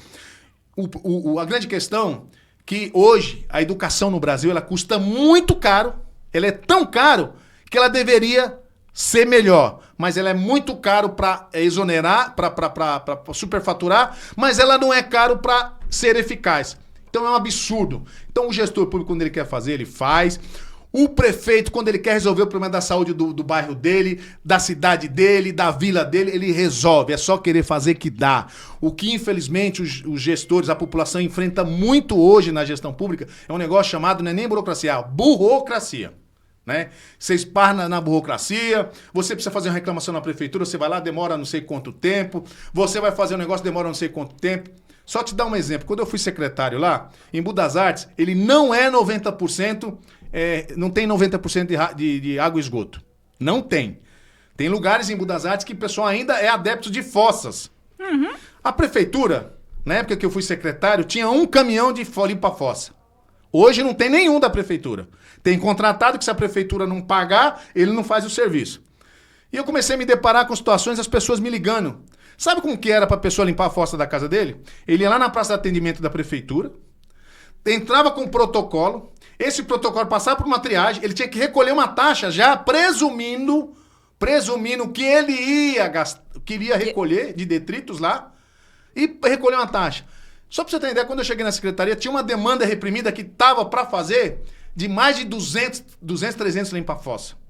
A grande questão é que hoje a educação no Brasil ela custa muito caro, ela é tão caro que ela deveria ser melhor, mas ela é muito caro para exonerar, para superfaturar, mas ela não é caro para ser eficaz. Então é um absurdo. Então o gestor público, quando ele quer fazer, ele faz. O prefeito, quando ele quer resolver o problema da saúde do bairro dele, da cidade dele, da vila dele, ele resolve. É só querer fazer que dá. O que, infelizmente, os gestores, a população enfrenta muito hoje na gestão pública é um negócio chamado, não é nem burocracia, burocracia. né? Você esparna na burocracia, você precisa fazer uma reclamação na prefeitura, você vai lá, demora não sei quanto tempo, você vai fazer um negócio, demora não sei quanto tempo. Só te dar um exemplo, quando eu fui secretário lá, em Budas Artes, ele não é 90%, não tem 90% de água e esgoto. Não tem. Tem lugares em Budas Artes que o pessoal ainda é adepto de fossas. Uhum. A prefeitura, na época que eu fui secretário, tinha um caminhão de limpa-fossa. Hoje não tem nenhum da prefeitura. Tem contratado que se a prefeitura não pagar, ele não faz o serviço. E eu comecei a me deparar com situações, as pessoas me ligando. Sabe como que era para a pessoa limpar a fossa da casa dele? Ele ia lá na praça de atendimento da prefeitura, entrava com um protocolo, esse protocolo passava por uma triagem, ele tinha que recolher uma taxa já presumindo que ele queria recolher de detritos lá e recolher uma taxa. Só para você ter ideia, quando eu cheguei na secretaria, tinha uma demanda reprimida que estava para fazer de mais de 200, 300 limpa-fossa.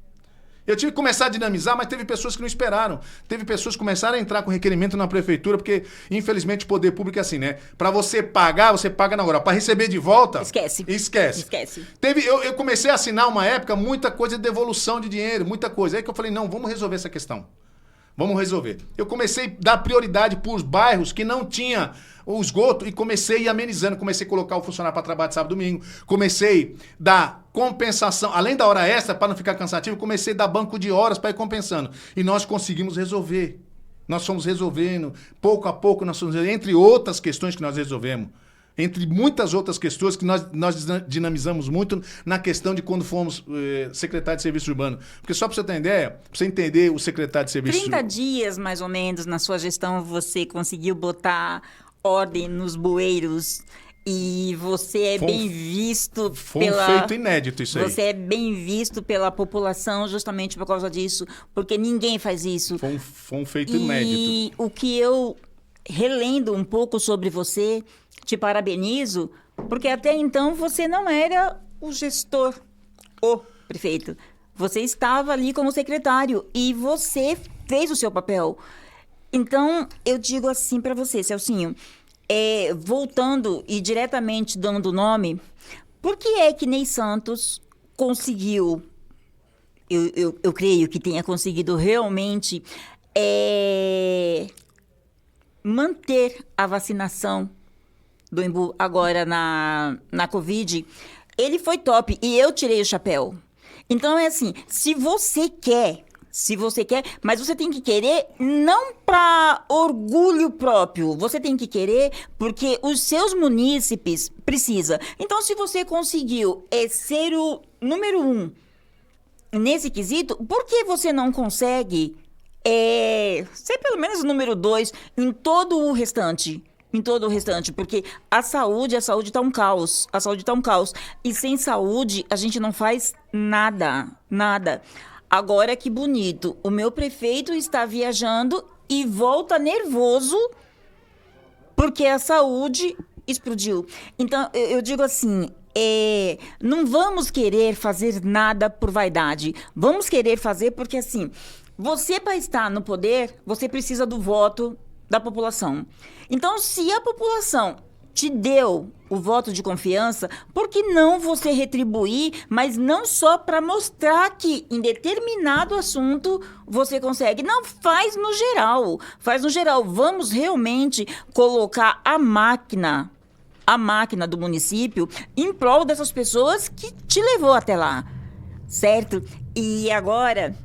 Eu tive que começar a dinamizar, mas teve pessoas que não esperaram. Teve pessoas que começaram a entrar com requerimento na prefeitura, porque, infelizmente, o poder público é assim, né? Para você pagar, você paga na hora. Para receber de volta... Esquece. Eu comecei a assinar, uma época, muita coisa de devolução de dinheiro, muita coisa. Aí que eu falei, não, vamos resolver essa questão. Vamos resolver. Eu comecei a dar prioridade para os bairros que não tinha o esgoto e comecei a ir amenizando. Comecei a colocar o funcionário para trabalhar de sábado e domingo. Comecei a dar compensação. Além da hora extra, para não ficar cansativo, comecei a dar banco de horas para ir compensando. E nós conseguimos resolver. Nós fomos resolvendo. Pouco a pouco, nós fomos resolvendo. Entre outras questões que nós resolvemos. Entre muitas outras questões que nós dinamizamos muito na questão de quando fomos secretário de Serviço Urbano. Porque só para você ter ideia, para você entender o secretário de Serviço 30 dias, mais ou menos, na sua gestão, você conseguiu botar ordem nos bueiros e você é bem visto foi um feito inédito isso aí. Você é bem visto pela população justamente por causa disso, porque ninguém faz isso. Foi um feito inédito. E o que eu, relendo um pouco sobre você... Te parabenizo, porque até então você não era o gestor, o prefeito. Você estava ali como secretário e você fez o seu papel. Então, eu digo assim para você, Celcinho, voltando e diretamente dando o nome, por que é que Ney Santos conseguiu, eu creio que tenha conseguido realmente manter a vacinação do Embu agora na Covid, ele foi top e eu tirei o chapéu. Então é assim, se você quer, mas você tem que querer não para orgulho próprio, você tem que querer porque os seus munícipes precisam. Então se você conseguiu ser o número 1 nesse quesito, por que você não consegue ser pelo menos o número 2 em todo o restante? Em todo o restante, porque a saúde está um caos. A saúde está um caos. E sem saúde, a gente não faz nada. Nada. Agora, que bonito. O meu prefeito está viajando e volta nervoso porque a saúde explodiu. Então, eu digo assim, não vamos querer fazer nada por vaidade. Vamos querer fazer porque, assim, você para estar no poder, você precisa do voto da população. Então, se a população te deu o voto de confiança, por que não você retribuir, mas não só para mostrar que em determinado assunto você consegue? Não, faz no geral. Faz no geral. Vamos realmente colocar a máquina do município em prol dessas pessoas que te levou até lá. Certo? E agora,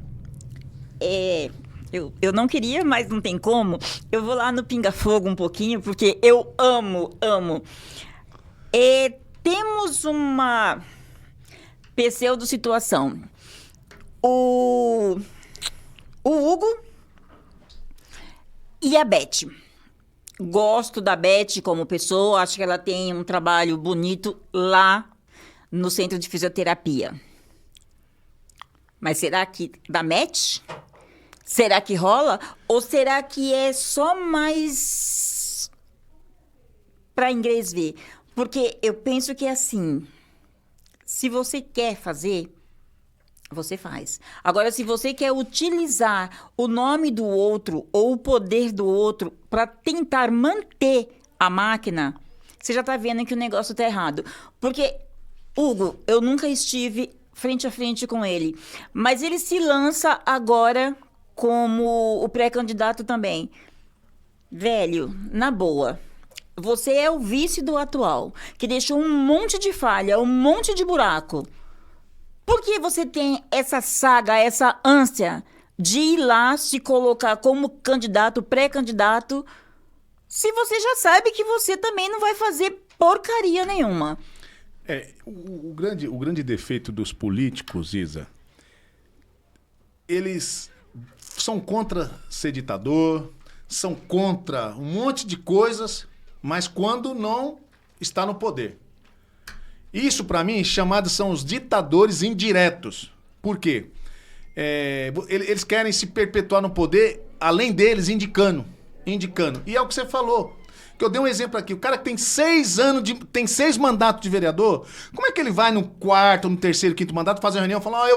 eu não queria, mas não tem como. Eu vou lá no Pinga Fogo um pouquinho, porque eu amo. Temos uma pseudo-situação. O Hugo e a Beth. Gosto da Beth como pessoa, acho que ela tem um trabalho bonito lá no centro de fisioterapia. Mas será que dá match? Será que rola? Ou será que é só mais para inglês ver? Porque eu penso que é assim, se você quer fazer, você faz. Agora, se você quer utilizar o nome do outro ou o poder do outro para tentar manter a máquina, você já está vendo que o negócio está errado. Porque, Hugo, eu nunca estive frente a frente com ele. Mas ele se lança agora como o pré-candidato também. Velho, na boa, você é o vice do atual, que deixou um monte de falha, um monte de buraco. Por que você tem essa saga, essa ânsia de ir lá se colocar como candidato, pré-candidato, se você já sabe que você também não vai fazer porcaria nenhuma? O grande defeito dos políticos, Isa, eles são contra ser ditador, são contra um monte de coisas, mas quando não está no poder. Isso, para mim, chamados são os ditadores indiretos. Por quê? Eles querem se perpetuar no poder, além deles, indicando. E é o que você falou. Que eu dei um exemplo aqui. O cara que tem 6 anos, tem 6 mandatos de vereador, como é que ele vai no quarto, no terceiro, quinto mandato, fazer uma reunião e falar,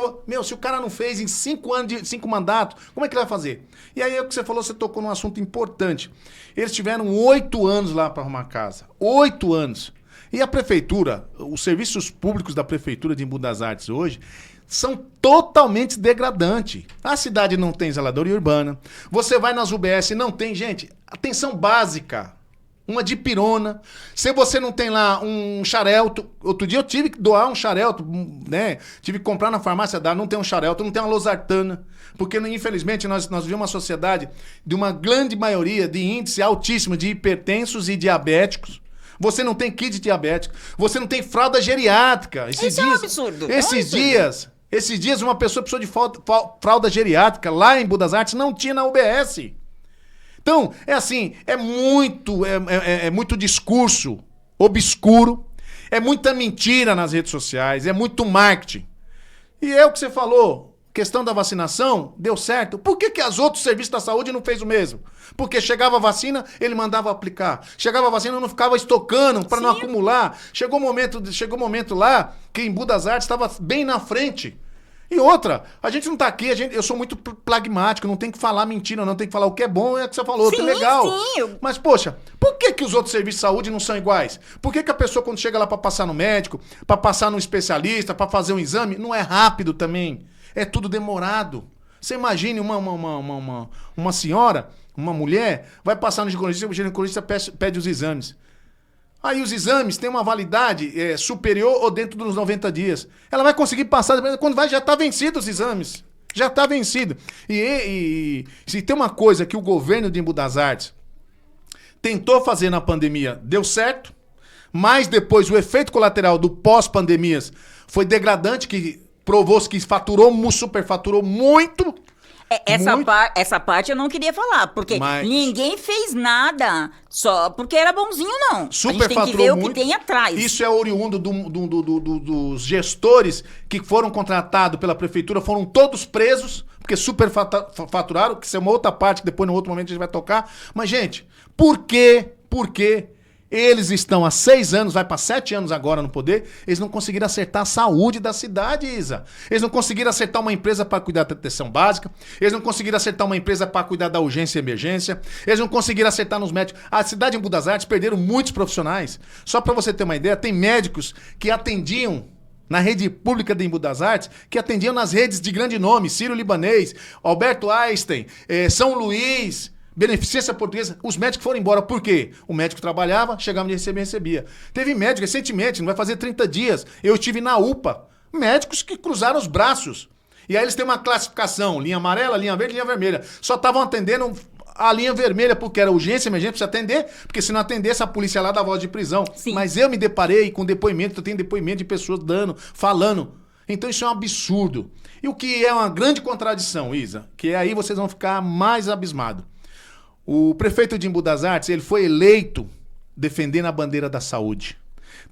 se o cara não fez em 5 anos, 5 mandatos, como é que ele vai fazer? E aí é o que você falou, você tocou num assunto importante. Eles tiveram 8 anos lá para arrumar casa. 8 anos. E a prefeitura, os serviços públicos da prefeitura de Embu das Artes hoje, são totalmente degradantes. A cidade não tem zeladoria urbana. Você vai nas UBS, não tem, gente, atenção básica. Uma dipirona. Se você não tem lá um xarelto... Outro dia eu tive que doar um xarelto, né? Tive que comprar na farmácia, não tem um xarelto, não tem uma losartana. Porque, infelizmente, nós vivemos uma sociedade de uma grande maioria de índice altíssimo de hipertensos e diabéticos. Você não tem kit diabético. Você não tem fralda geriátrica. Isso é um absurdo. Esses dias uma pessoa precisou de fralda geriátrica lá em Embu das Artes, não tinha na UBS. Então, é muito discurso obscuro, é muita mentira nas redes sociais, é muito marketing. E é o que você falou, questão da vacinação, deu certo. Por que os outros serviços da saúde não fez o mesmo? Porque chegava a vacina, ele mandava aplicar. Chegava a vacina, não ficava estocando para não acumular. Chegou um momento lá que Embu das Artes estava bem na frente. E outra, a gente não tá aqui, eu sou muito pragmático, não tem que falar mentira, não tem que falar o que é bom, é o que você falou, que é legal. Sim. Mas, poxa, por que os outros serviços de saúde não são iguais? Por que a pessoa, quando chega lá para passar no médico, para passar no especialista, para fazer um exame, não é rápido também? É tudo demorado. Você imagine uma senhora, uma mulher, vai passar no ginecologista, o ginecologista pede os exames. Aí os exames têm uma validade superior ou dentro dos 90 dias. Ela vai conseguir passar, quando vai já está vencido os exames. Já está vencido. E se tem uma coisa que o governo de Embu das Artes tentou fazer na pandemia, deu certo, mas depois o efeito colateral do pós-pandemias foi degradante, que provou-se que superfaturou muito. Essa parte eu não queria falar, porque ninguém fez nada só porque era bonzinho, não. A gente tem que ver o que tem atrás. Isso é oriundo dos gestores que foram contratados pela prefeitura, foram todos presos, porque superfaturaram, que isso é uma outra parte que depois, no outro momento, a gente vai tocar. Mas, gente, por quê? Eles estão há 6 anos, vai para 7 anos agora no poder, eles não conseguiram acertar a saúde da cidade, Isa. Eles não conseguiram acertar uma empresa para cuidar da atenção básica, eles não conseguiram acertar uma empresa para cuidar da urgência e emergência, eles não conseguiram acertar nos médicos. A cidade de Embu das Artes perderam muitos profissionais. Só para você ter uma ideia, tem médicos que atendiam na rede pública de Embu das Artes, que atendiam nas redes de grande nome, Sírio-Libanês, Alberto Einstein, São Luís, Beneficência Portuguesa. Os médicos foram embora. Por quê? O médico trabalhava, chegava de recebia. Teve médico recentemente, não vai fazer 30 dias, eu estive na UPA. Médicos que cruzaram os braços. E aí eles têm uma classificação, linha amarela, linha verde, linha vermelha. Só estavam atendendo a linha vermelha, porque era urgência, emergência, precisa atender, porque se não atendesse, a polícia lá dá voz de prisão. Sim. Mas eu me deparei com depoimento, eu tenho depoimento de pessoas falando. Então isso é um absurdo. E o que é uma grande contradição, Isa, que aí vocês vão ficar mais abismados. O prefeito de Embu das Artes, ele foi eleito defendendo a bandeira da saúde.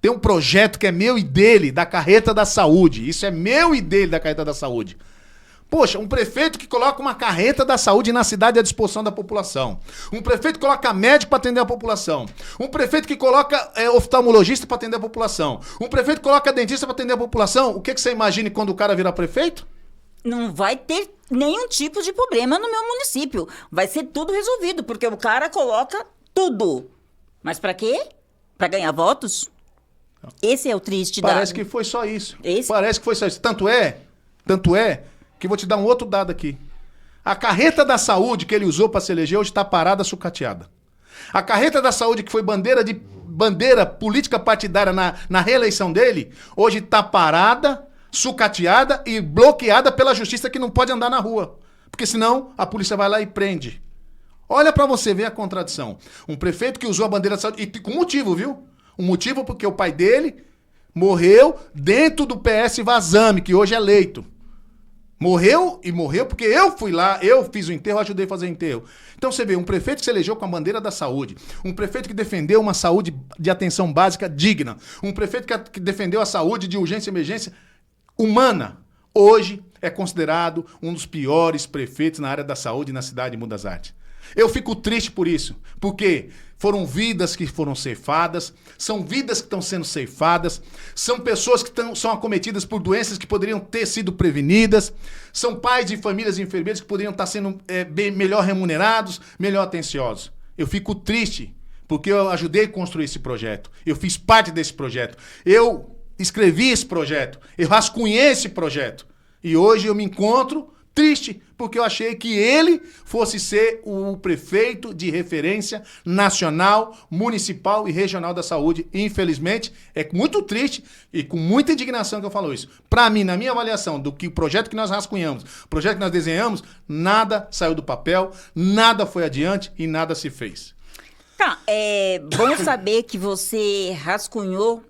Tem um projeto que é meu e dele, da carreta da saúde. Isso é meu e dele, da carreta da saúde. Poxa, um prefeito que coloca uma carreta da saúde na cidade à disposição da população. Um prefeito que coloca médico para atender a população. Um prefeito que coloca oftalmologista para atender a população. Um prefeito que coloca dentista para atender a população. O que você imagina quando o cara virar prefeito? Não vai ter nenhum tipo de problema no meu município. Vai ser tudo resolvido, porque o cara coloca tudo. Mas pra quê? Pra ganhar votos? Esse é o triste Parece que foi só isso. Esse? Parece que foi só isso. Tanto é que eu vou te dar um outro dado aqui. A carreta da saúde que ele usou para se eleger hoje está parada, sucateada. A carreta da saúde que foi bandeira política partidária na reeleição dele, hoje está parada, sucateada e bloqueada pela justiça, que não pode andar na rua. Porque senão a polícia vai lá e prende. Olha para você ver a contradição. Um prefeito que usou a bandeira da saúde, e com motivo, viu? Um motivo porque o pai dele morreu dentro do PS Vazame, que hoje é eleito. Morreu porque eu fui lá, eu fiz o enterro, ajudei a fazer o enterro. Então você vê, um prefeito que se elegeu com a bandeira da saúde, um prefeito que defendeu uma saúde de atenção básica digna, um prefeito que defendeu a saúde de urgência e emergência humana, hoje é considerado um dos piores prefeitos na área da saúde na cidade de Mudas Artes. Eu fico triste por isso, porque foram vidas que foram ceifadas, são vidas que estão sendo ceifadas, são pessoas que são acometidas por doenças que poderiam ter sido prevenidas, são pais de famílias e enfermeiros que poderiam estar sendo bem melhor remunerados, melhor atenciosos. Eu fico triste, porque eu ajudei a construir esse projeto, eu fiz parte desse projeto, eu escrevi esse projeto, eu rascunhei esse projeto, e hoje eu me encontro triste, porque eu achei que ele fosse ser o prefeito de referência nacional, municipal e regional da saúde. Infelizmente, é muito triste e com muita indignação que eu falo isso. Para mim, na minha avaliação do que o projeto que nós rascunhamos, o projeto que nós desenhamos, nada saiu do papel, nada foi adiante e nada se fez. Tá, é bom saber que você rascunhou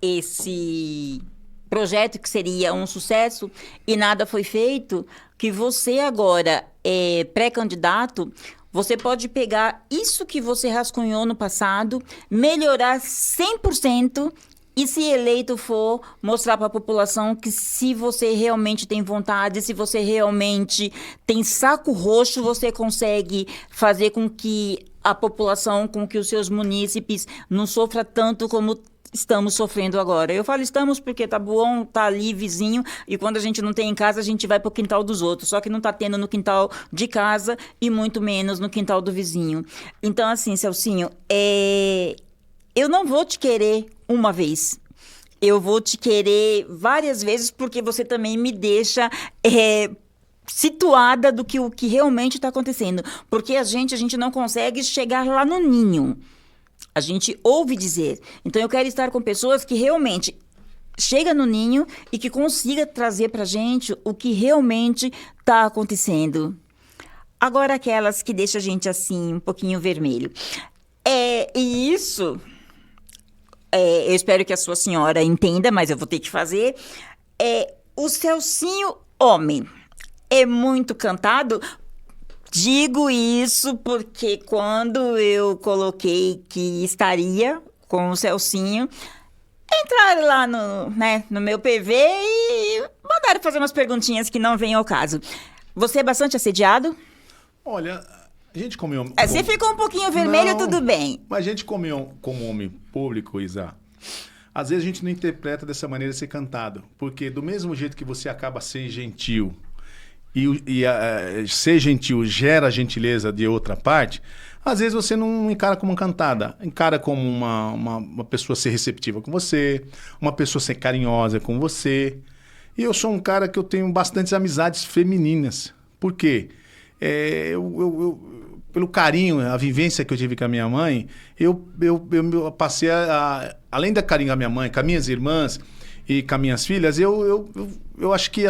esse projeto que seria um sucesso e nada foi feito, que você agora é pré-candidato, você pode pegar isso que você rascunhou no passado, melhorar 100% e, se eleito for, mostrar para a população que, se você realmente tem vontade, se você realmente tem saco roxo, você consegue fazer com que a população, com que os seus munícipes não sofram tanto como estamos sofrendo agora. Eu falo estamos porque tá bom, tá ali vizinho, e quando a gente não tem em casa, a gente vai pro quintal dos outros, só que não tá tendo no quintal de casa e muito menos no quintal do vizinho. Então, assim, Celcinho, eu não vou te querer uma vez. Eu vou te querer várias vezes, porque você também me deixa situada do que o que realmente está acontecendo. Porque a gente não consegue chegar lá no ninho. A gente ouve dizer. Então, eu quero estar com pessoas que realmente chegam no ninho e que consiga trazer para a gente o que realmente está acontecendo. Agora, aquelas que deixam a gente assim, um pouquinho vermelho. E isso, eu espero que a sua senhora entenda, mas eu vou ter que fazer. O Celcinho homem é muito cantado. Digo isso porque quando eu coloquei que estaria com o Celcinho, entraram lá no meu PV e mandaram fazer umas perguntinhas que não vêm ao caso. Você é bastante assediado? Olha, a gente como homem... Você ficou um pouquinho vermelho, não, tudo bem. Mas a gente como homem público, Isa, às vezes a gente não interpreta dessa maneira ser cantado. Porque do mesmo jeito que você acaba sendo gentil... E ser gentil gera gentileza de outra parte, às vezes você não encara como cantada, encara como uma pessoa ser receptiva com você, uma pessoa ser carinhosa com você. E eu sou um cara que eu tenho bastantes amizades femininas. Por quê? Pelo carinho, a vivência que eu tive com a minha mãe, eu passei além da carinho da minha mãe, com as minhas irmãs e com as minhas filhas, eu acho que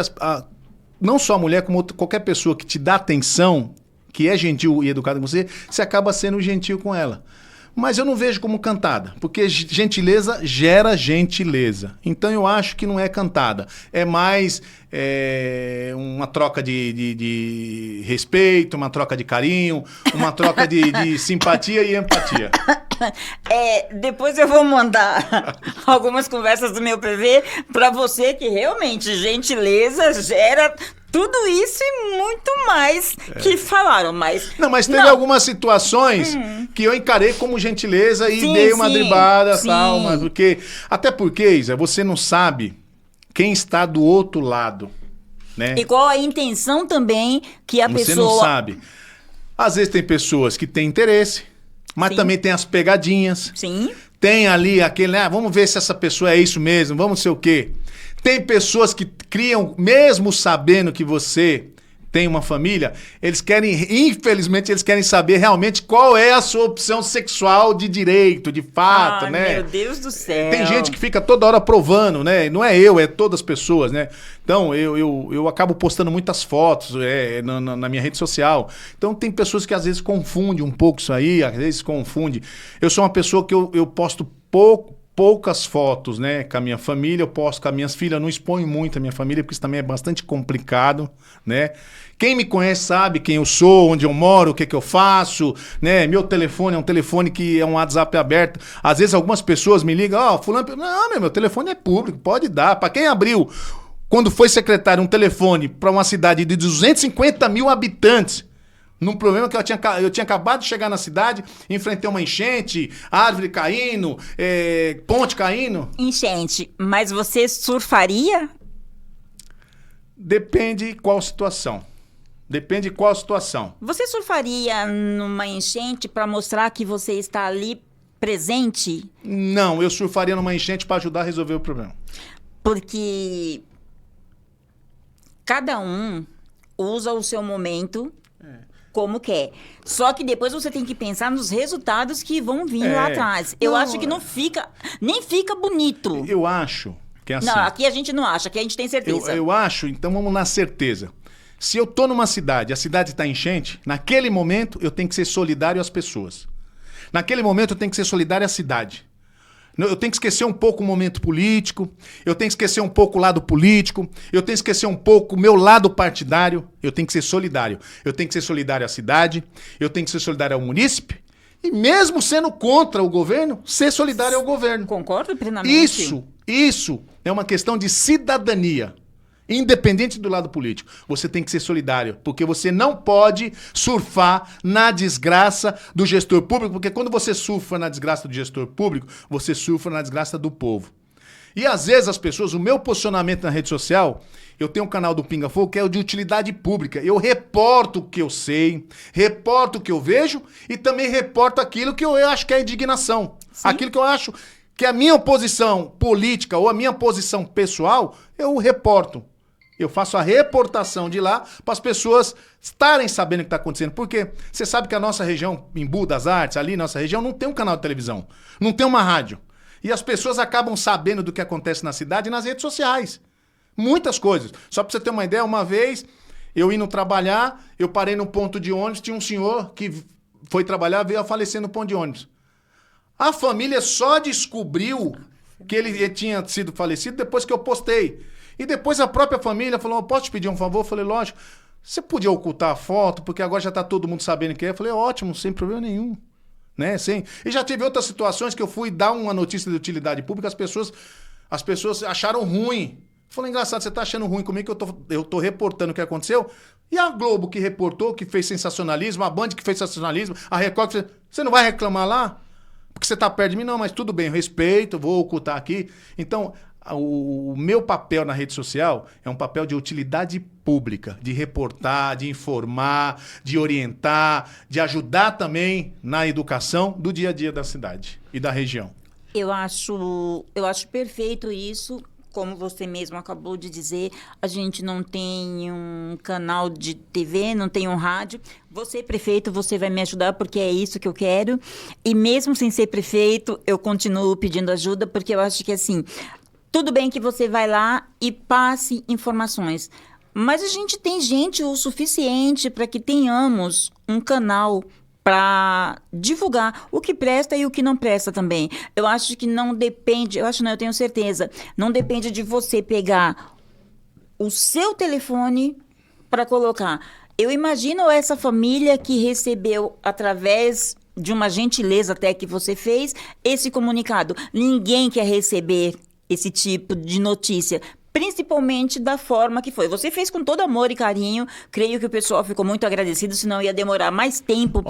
não só a mulher, como qualquer pessoa que te dá atenção, que é gentil e educada com você acaba sendo gentil com ela. Mas eu não vejo como cantada, porque gentileza gera gentileza. Então eu acho que não é cantada. É mais uma troca de respeito, uma troca de carinho, uma troca de simpatia e empatia. Depois eu vou mandar algumas conversas do meu PV para você, que realmente gentileza gera tudo isso e muito mais que falaram, mas... Mas teve algumas situações que eu encarei como gentileza e dei uma driblada, tal, mas até porque, Isa, você não sabe quem está do outro lado, né? E qual a intenção também que a pessoa... Você não sabe. Às vezes tem pessoas que têm interesse, mas também tem as pegadinhas. Sim. Tem ali aquele, vamos ver se essa pessoa é isso mesmo, vamos ser o quê. Tem pessoas que criam, mesmo sabendo que você tem uma família, infelizmente, eles querem saber realmente qual é a sua opção sexual de direito, de fato, né? Meu Deus do céu. Tem gente que fica toda hora provando, né? Não é eu, é todas as pessoas, né? Então, eu acabo postando muitas fotos na minha rede social. Então, tem pessoas que às vezes confundem um pouco isso aí, às vezes confundem. Eu sou uma pessoa que eu posto poucas fotos, né, com a minha família, eu posto com as minhas filhas, eu não exponho muito a minha família, porque isso também é bastante complicado, né? Quem me conhece sabe quem eu sou, onde eu moro, o que eu faço, né? Meu telefone é um telefone que é um WhatsApp aberto. Às vezes algumas pessoas me ligam, fulano, não, meu telefone é público, pode dar. Para quem abriu, quando foi secretário, um telefone para uma cidade de 250 mil habitantes, num problema que eu tinha acabado de chegar na cidade, enfrentei uma enchente, árvore caindo, ponte caindo. Enchente, mas você surfaria? Depende qual situação. Depende qual situação. Você surfaria numa enchente para mostrar que você está ali presente? Não, eu surfaria numa enchente para ajudar a resolver o problema. Porque cada um usa o seu momento como quer. Só que depois você tem que pensar nos resultados que vão vir lá atrás. Eu acho que nem fica bonito. Eu acho que é assim. Não, aqui a gente não acha, aqui a gente tem certeza. Eu acho, então vamos na certeza. Se eu tô numa cidade, a cidade está enchente, naquele momento eu tenho que ser solidário às pessoas. Naquele momento eu tenho que ser solidário à cidade. Eu tenho que esquecer um pouco o momento político, eu tenho que esquecer um pouco o lado político, eu tenho que esquecer um pouco o meu lado partidário, eu tenho que ser solidário. Eu tenho que ser solidário à cidade, eu tenho que ser solidário ao munícipe, e mesmo sendo contra o governo, ser solidário ao governo. Concordo plenamente. Isso é uma questão de cidadania. Independente do lado político, você tem que ser solidário, porque você não pode surfar na desgraça do gestor público, porque quando você surfa na desgraça do gestor público, você surfa na desgraça do povo. E às vezes as pessoas, o meu posicionamento na rede social, eu tenho um canal do Pinga Fogo que é o de utilidade pública. Eu reporto o que eu sei, reporto o que eu vejo e também reporto aquilo que eu acho que é indignação. Sim. Aquilo que eu acho que a minha posição política ou a minha posição pessoal, eu reporto. Eu faço a reportação de lá para as pessoas estarem sabendo o que está acontecendo. Porque você sabe que a nossa região, Embu das Artes, ali, nossa região, não tem um canal de televisão. Não tem uma rádio. E as pessoas acabam sabendo do que acontece na cidade nas redes sociais. Muitas coisas. Só para você ter uma ideia, uma vez eu indo trabalhar, eu parei no ponto de ônibus, tinha um senhor que foi trabalhar, veio a falecer no ponto de ônibus. A família só descobriu que ele tinha sido falecido depois que eu postei. E depois a própria família falou, posso te pedir um favor? Eu falei, lógico. Você podia ocultar a foto, porque agora já está todo mundo sabendo quem é. Eu falei, ótimo, sem problema nenhum. Né? E já tive outras situações que eu fui dar uma notícia de utilidade pública, as pessoas acharam ruim. Eu falei, engraçado, você está achando ruim comigo que eu tô reportando o que aconteceu? E a Globo que reportou, que fez sensacionalismo, a Band que fez sensacionalismo, a Record que fez... Você não vai reclamar lá? Porque você está perto de mim? Não, mas tudo bem, eu respeito, vou ocultar aqui. Então... O meu papel na rede social é um papel de utilidade pública, de reportar, de informar, de orientar, de ajudar também na educação do dia a dia da cidade e da região. Eu acho perfeito isso. Como você mesmo acabou de dizer, a gente não tem um canal de TV, não tem um rádio. Você, prefeito, você vai me ajudar porque é isso que eu quero. E mesmo sem ser prefeito, eu continuo pedindo ajuda porque eu acho que assim... Tudo bem que você vai lá e passe informações, mas a gente tem gente o suficiente para que tenhamos um canal para divulgar o que presta e o que não presta também. Eu acho que não depende, eu tenho certeza, não depende de você pegar o seu telefone para colocar. Eu imagino essa família que recebeu através de uma gentileza até que você fez esse comunicado. Ninguém quer receber esse tipo de notícia, principalmente da forma que foi. Você fez com todo amor e carinho, creio que o pessoal ficou muito agradecido, senão ia demorar mais tempo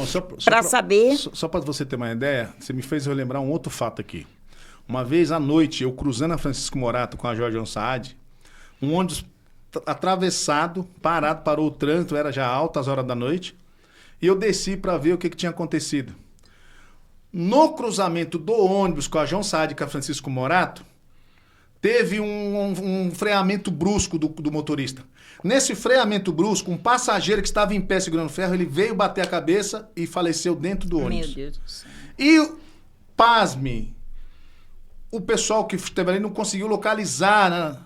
para saber. Só para você ter uma ideia, você me fez relembrar um outro fato aqui. Uma vez à noite, eu cruzando a Francisco Morato com a Jorge Saad, um ônibus atravessado, parou o trânsito, era já altas horas da noite, e eu desci para ver o que tinha acontecido. No cruzamento do ônibus com a João Saad e com a Francisco Morato, teve um freamento brusco do motorista. Nesse freamento brusco, um passageiro que estava em pé segurando o ferro, ele veio bater a cabeça e faleceu dentro do ônibus. Meu Deus do céu. E, pasme, o pessoal que esteve ali não conseguiu localizar, né?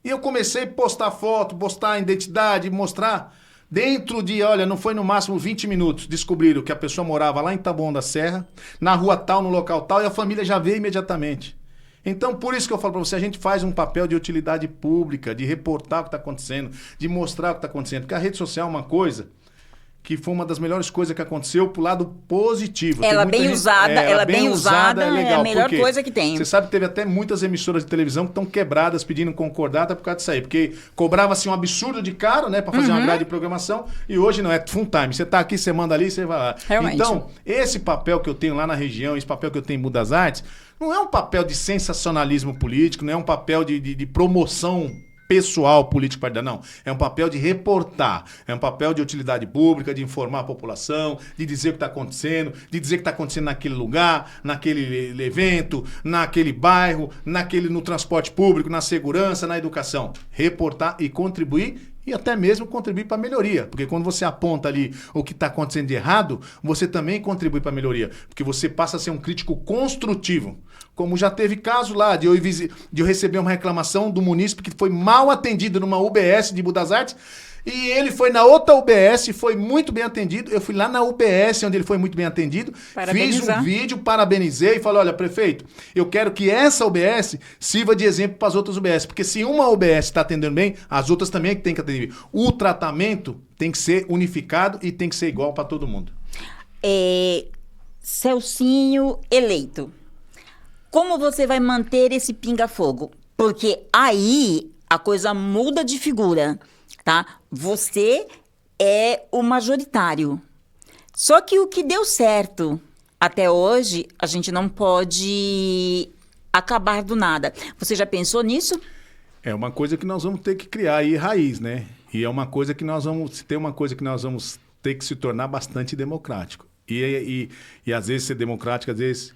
E eu comecei a postar foto, postar a identidade, mostrar. Dentro de, olha, não foi no máximo 20 minutos, descobriram que a pessoa morava lá em Taboão da Serra, na rua tal, no local tal, e a família já veio imediatamente. Então, por isso que eu falo para você, a gente faz um papel de utilidade pública, de reportar o que está acontecendo, de mostrar o que está acontecendo. Porque a rede social é uma coisa que foi uma das melhores coisas que aconteceu pro lado positivo. Ela bem usada, ela bem usada, é a melhor coisa que tem. Você sabe que teve até muitas emissoras de televisão que estão quebradas pedindo concordata por causa disso aí. Porque cobrava-se um absurdo de caro, né, para fazer uma grade de programação, e hoje não, é full time. Você tá aqui, você manda ali, você vai lá. Realmente. Então, esse papel que eu tenho lá na região, esse papel que eu tenho em Budas Artes, não é um papel de sensacionalismo político, não é um papel de promoção pessoal político partidário, não. É um papel de reportar, é um papel de utilidade pública, de informar a população, de dizer o que está acontecendo, de dizer o que está acontecendo naquele lugar, naquele evento, naquele bairro, no transporte público, na segurança, na educação. Reportar e contribuir, e até mesmo contribuir para a melhoria. Porque quando você aponta ali o que está acontecendo de errado, você também contribui para a melhoria. Porque você passa a ser um crítico construtivo. Como já teve caso lá de eu receber uma reclamação do munícipe que foi mal atendido numa UBS de Budas Artes, e ele foi na outra UBS, foi muito bem atendido. Eu fui lá na UBS, onde ele foi muito bem atendido, fiz um vídeo, parabenizei e falei, olha, prefeito, eu quero que essa UBS sirva de exemplo para as outras UBS, porque se uma UBS está atendendo bem, as outras também têm que atender. O tratamento tem que ser unificado e tem que ser igual para todo mundo. Celcinho eleito. Como você vai manter esse pinga-fogo? Porque aí a coisa muda de figura, tá? Você é o majoritário. Só que o que deu certo até hoje, a gente não pode acabar do nada. Você já pensou nisso? É uma coisa que nós vamos ter que criar aí raiz, né? E é uma coisa que nós vamos... Se tem uma coisa que nós vamos ter que se tornar bastante democrático. E às vezes ser democrático, às vezes...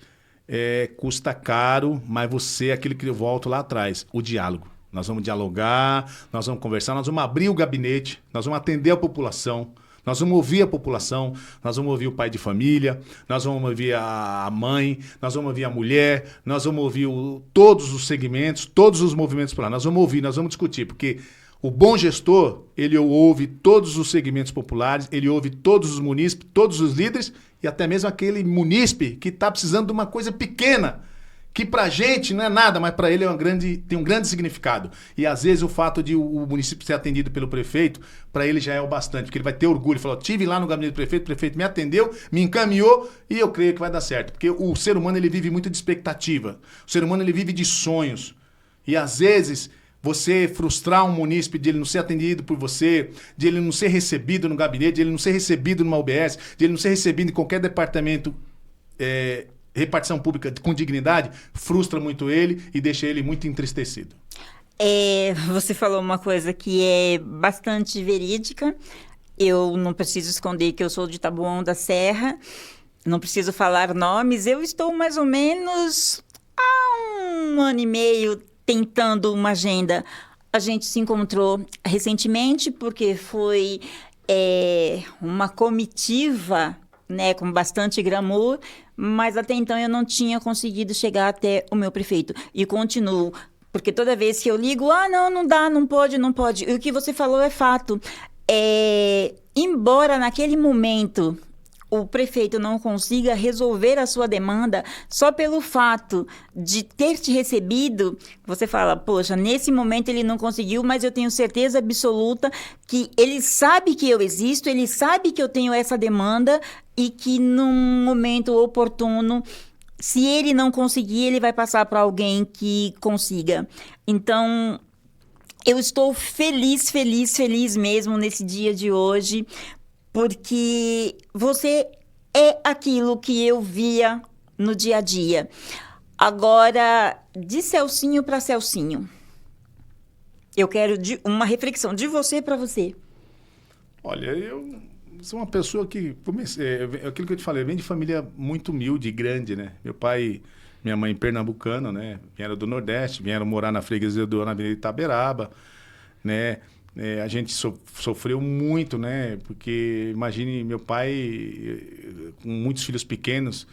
custa caro, mas você é aquele que eu volto lá atrás, o diálogo. Nós vamos dialogar, nós vamos conversar, nós vamos abrir o gabinete, nós vamos atender a população, nós vamos ouvir a população, nós vamos ouvir o pai de família, nós vamos ouvir a mãe, nós vamos ouvir a mulher, nós vamos ouvir todos os segmentos, todos os movimentos por lá. Nós vamos ouvir, nós vamos discutir, porque o bom gestor, ele ouve todos os segmentos populares, ele ouve todos os munícipes, todos os líderes e até mesmo aquele munícipe que está precisando de uma coisa pequena, que pra gente não é nada, mas para ele tem um grande significado. E às vezes o fato de o município ser atendido pelo prefeito, para ele já é o bastante, porque ele vai ter orgulho, falou, tive lá no gabinete do prefeito, o prefeito me atendeu, me encaminhou e eu creio que vai dar certo. Porque o ser humano, ele vive muito de expectativa, o ser humano, ele vive de sonhos. E às vezes... você frustrar um munícipe de ele não ser atendido por você, de ele não ser recebido no gabinete, de ele não ser recebido numa UBS, de ele não ser recebido em qualquer departamento, repartição pública com dignidade, frustra muito ele e deixa ele muito entristecido. Você falou uma coisa que é bastante verídica. Eu não preciso esconder que eu sou de Taboão da Serra, não preciso falar nomes. Eu estou mais ou menos há 1 ano e meio tentando uma agenda. A gente se encontrou recentemente porque foi uma comitiva, né, com bastante glamour, mas até então eu não tinha conseguido chegar até o meu prefeito. E continuo, porque toda vez que eu ligo, não dá, não pode. E o que você falou é fato. Embora naquele momento o prefeito não consiga resolver a sua demanda, só pelo fato de ter te recebido, você fala, poxa, nesse momento ele não conseguiu, mas eu tenho certeza absoluta que ele sabe que eu existo, ele sabe que eu tenho essa demanda e que num momento oportuno, se ele não conseguir, ele vai passar para alguém que consiga. Então, eu estou feliz mesmo nesse dia de hoje, porque você é aquilo que eu via no dia a dia. Agora, de Celcinho para Celcinho, eu quero uma reflexão de você para você. Olha, sou uma pessoa que... aquilo que eu te falei, vem de família muito humilde e grande, né? Meu pai... Minha mãe pernambucana, né? Vieram do Nordeste, vieram morar na freguesia na Avenida Itaberaba, né? A gente sofreu muito, né? Porque, imagine, meu pai, com muitos filhos pequenos,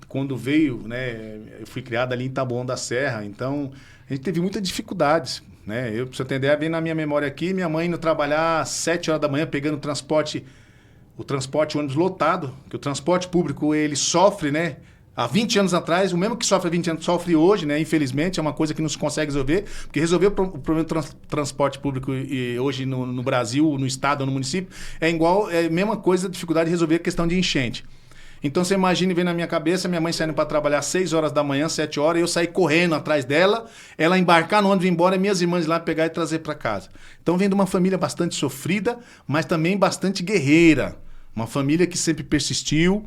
quando veio, né? Eu fui criado ali em Taboão da Serra, então a gente teve muitas dificuldades, né? Eu, pra você entender, vem na minha memória aqui, minha mãe indo trabalhar às 7 horas da manhã, pegando o transporte ônibus lotado, que o transporte público, ele sofre, né? Há 20 anos atrás, o mesmo que sofre há 20 anos, sofre hoje, né? Infelizmente, é uma coisa que não se consegue resolver, porque resolver o problema do transporte público e hoje no Brasil, no estado ou no município, é a mesma coisa, a dificuldade de resolver a questão de enchente. Então, você imagina, vem na minha cabeça, minha mãe saindo para trabalhar às 6 horas da manhã, 7 horas, eu sair correndo atrás dela, ela embarcar no ônibus e ir embora, e minhas irmãs lá pegar e trazer para casa. Então, vem de uma família bastante sofrida, mas também bastante guerreira. Uma família que sempre persistiu.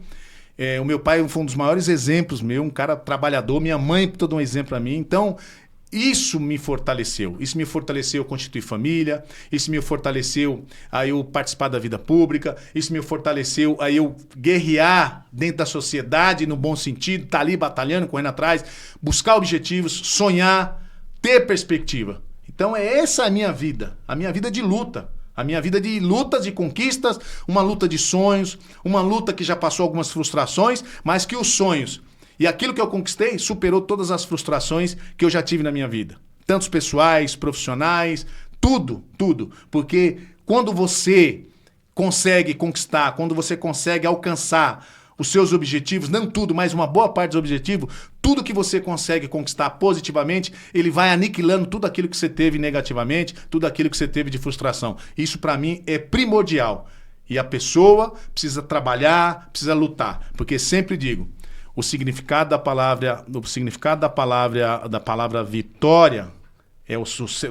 O meu pai foi um dos maiores exemplos meu, um cara trabalhador, minha mãe todo um exemplo para mim. Então, isso me fortaleceu. Isso me fortaleceu constituir família, isso me fortaleceu a eu participar da vida pública, isso me fortaleceu a eu guerrear dentro da sociedade, no bom sentido, estar ali batalhando, correndo atrás, buscar objetivos, sonhar, ter perspectiva. Então, essa a minha vida de luta. A minha vida de lutas e conquistas, uma luta de sonhos, uma luta que já passou algumas frustrações, mas que os sonhos e aquilo que eu conquistei superou todas as frustrações que eu já tive na minha vida. Tantos pessoais, profissionais, tudo. Porque quando você consegue conquistar, quando você consegue alcançar os seus objetivos, não tudo, mas uma boa parte dos objetivos, tudo que você consegue conquistar positivamente, ele vai aniquilando tudo aquilo que você teve negativamente, tudo aquilo que você teve de frustração. Isso, para mim, é primordial. E a pessoa precisa trabalhar, precisa lutar. Porque sempre digo, o significado da palavra vitória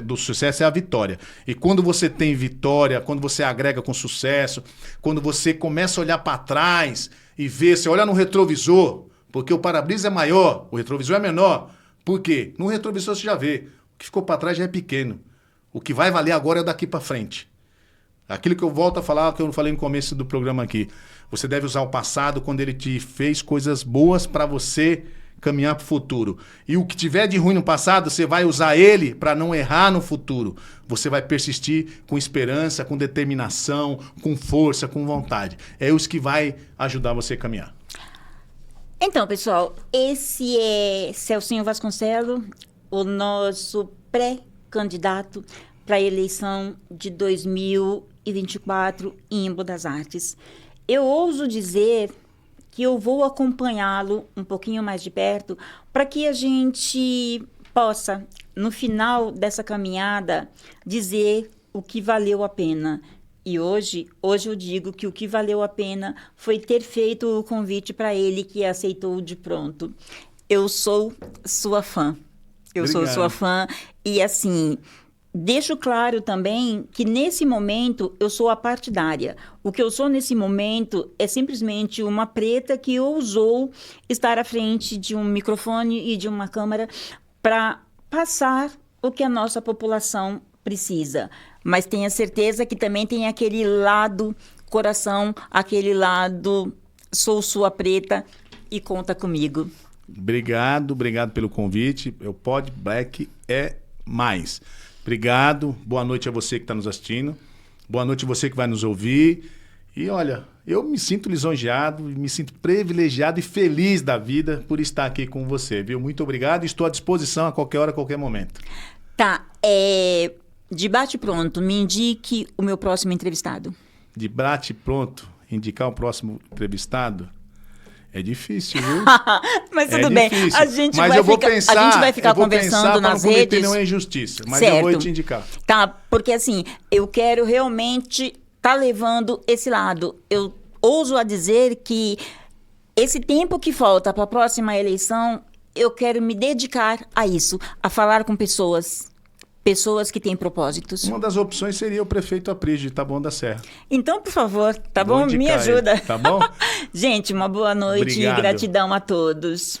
do sucesso é a vitória. E quando você tem vitória, quando você agrega com sucesso, quando você começa a olhar para trás e ver, você olha no retrovisor, porque o para-brisa é maior, o retrovisor é menor. Por quê? No retrovisor você já vê, o que ficou para trás já é pequeno. O que vai valer agora é daqui para frente. Aquilo que eu volto a falar, que eu falei no começo do programa aqui. Você deve usar o passado quando ele te fez coisas boas para você caminhar para o futuro. E o que tiver de ruim no passado, você vai usar ele para não errar no futuro. Você vai persistir com esperança, com determinação, com força, com vontade. É isso que vai ajudar você a caminhar. Então, pessoal, esse é Celcinho Vasconcelos, o nosso pré-candidato para a eleição de 2024 em Embu das Artes. Eu ouso dizer que eu vou acompanhá-lo um pouquinho mais de perto para que a gente possa, no final dessa caminhada, dizer o que valeu a pena. E hoje eu digo que o que valeu a pena foi ter feito o convite para ele, que aceitou de pronto. Eu sou sua fã. Sou sua fã. E assim, deixo claro também que nesse momento eu sou a partidária. O que eu sou nesse momento é simplesmente uma preta que ousou estar à frente de um microfone e de uma câmera para passar o que a nossa população precisa. Mas tenha certeza que também tem aquele lado coração, aquele lado sou sua preta e conta comigo. Obrigado pelo convite. O Pod Black é mais. Obrigado, boa noite a você que está nos assistindo, boa noite a você que vai nos ouvir. E olha, eu me sinto lisonjeado, me sinto privilegiado e feliz da vida por estar aqui com você, viu? Muito obrigado e estou à disposição a qualquer hora, a qualquer momento. Tá, de bate-pronto, me indique o meu próximo entrevistado. De bate-pronto, indicar o próximo entrevistado? É difícil, viu? Mas tudo bem. A gente vai ficar conversando nas redes. Não cometer nenhuma injustiça, mas certo. Eu vou te indicar. Tá, porque assim, eu quero realmente estar levando esse lado. Eu ouso a dizer que esse tempo que falta para a próxima eleição, eu quero me dedicar a isso, a falar com pessoas que têm propósitos. Uma das opções seria o prefeito Aprígio de Taboão da Serra. Então, por favor, tá bom? Me ajuda. Ele, tá bom? Gente, uma boa noite. Obrigado. E gratidão a todos.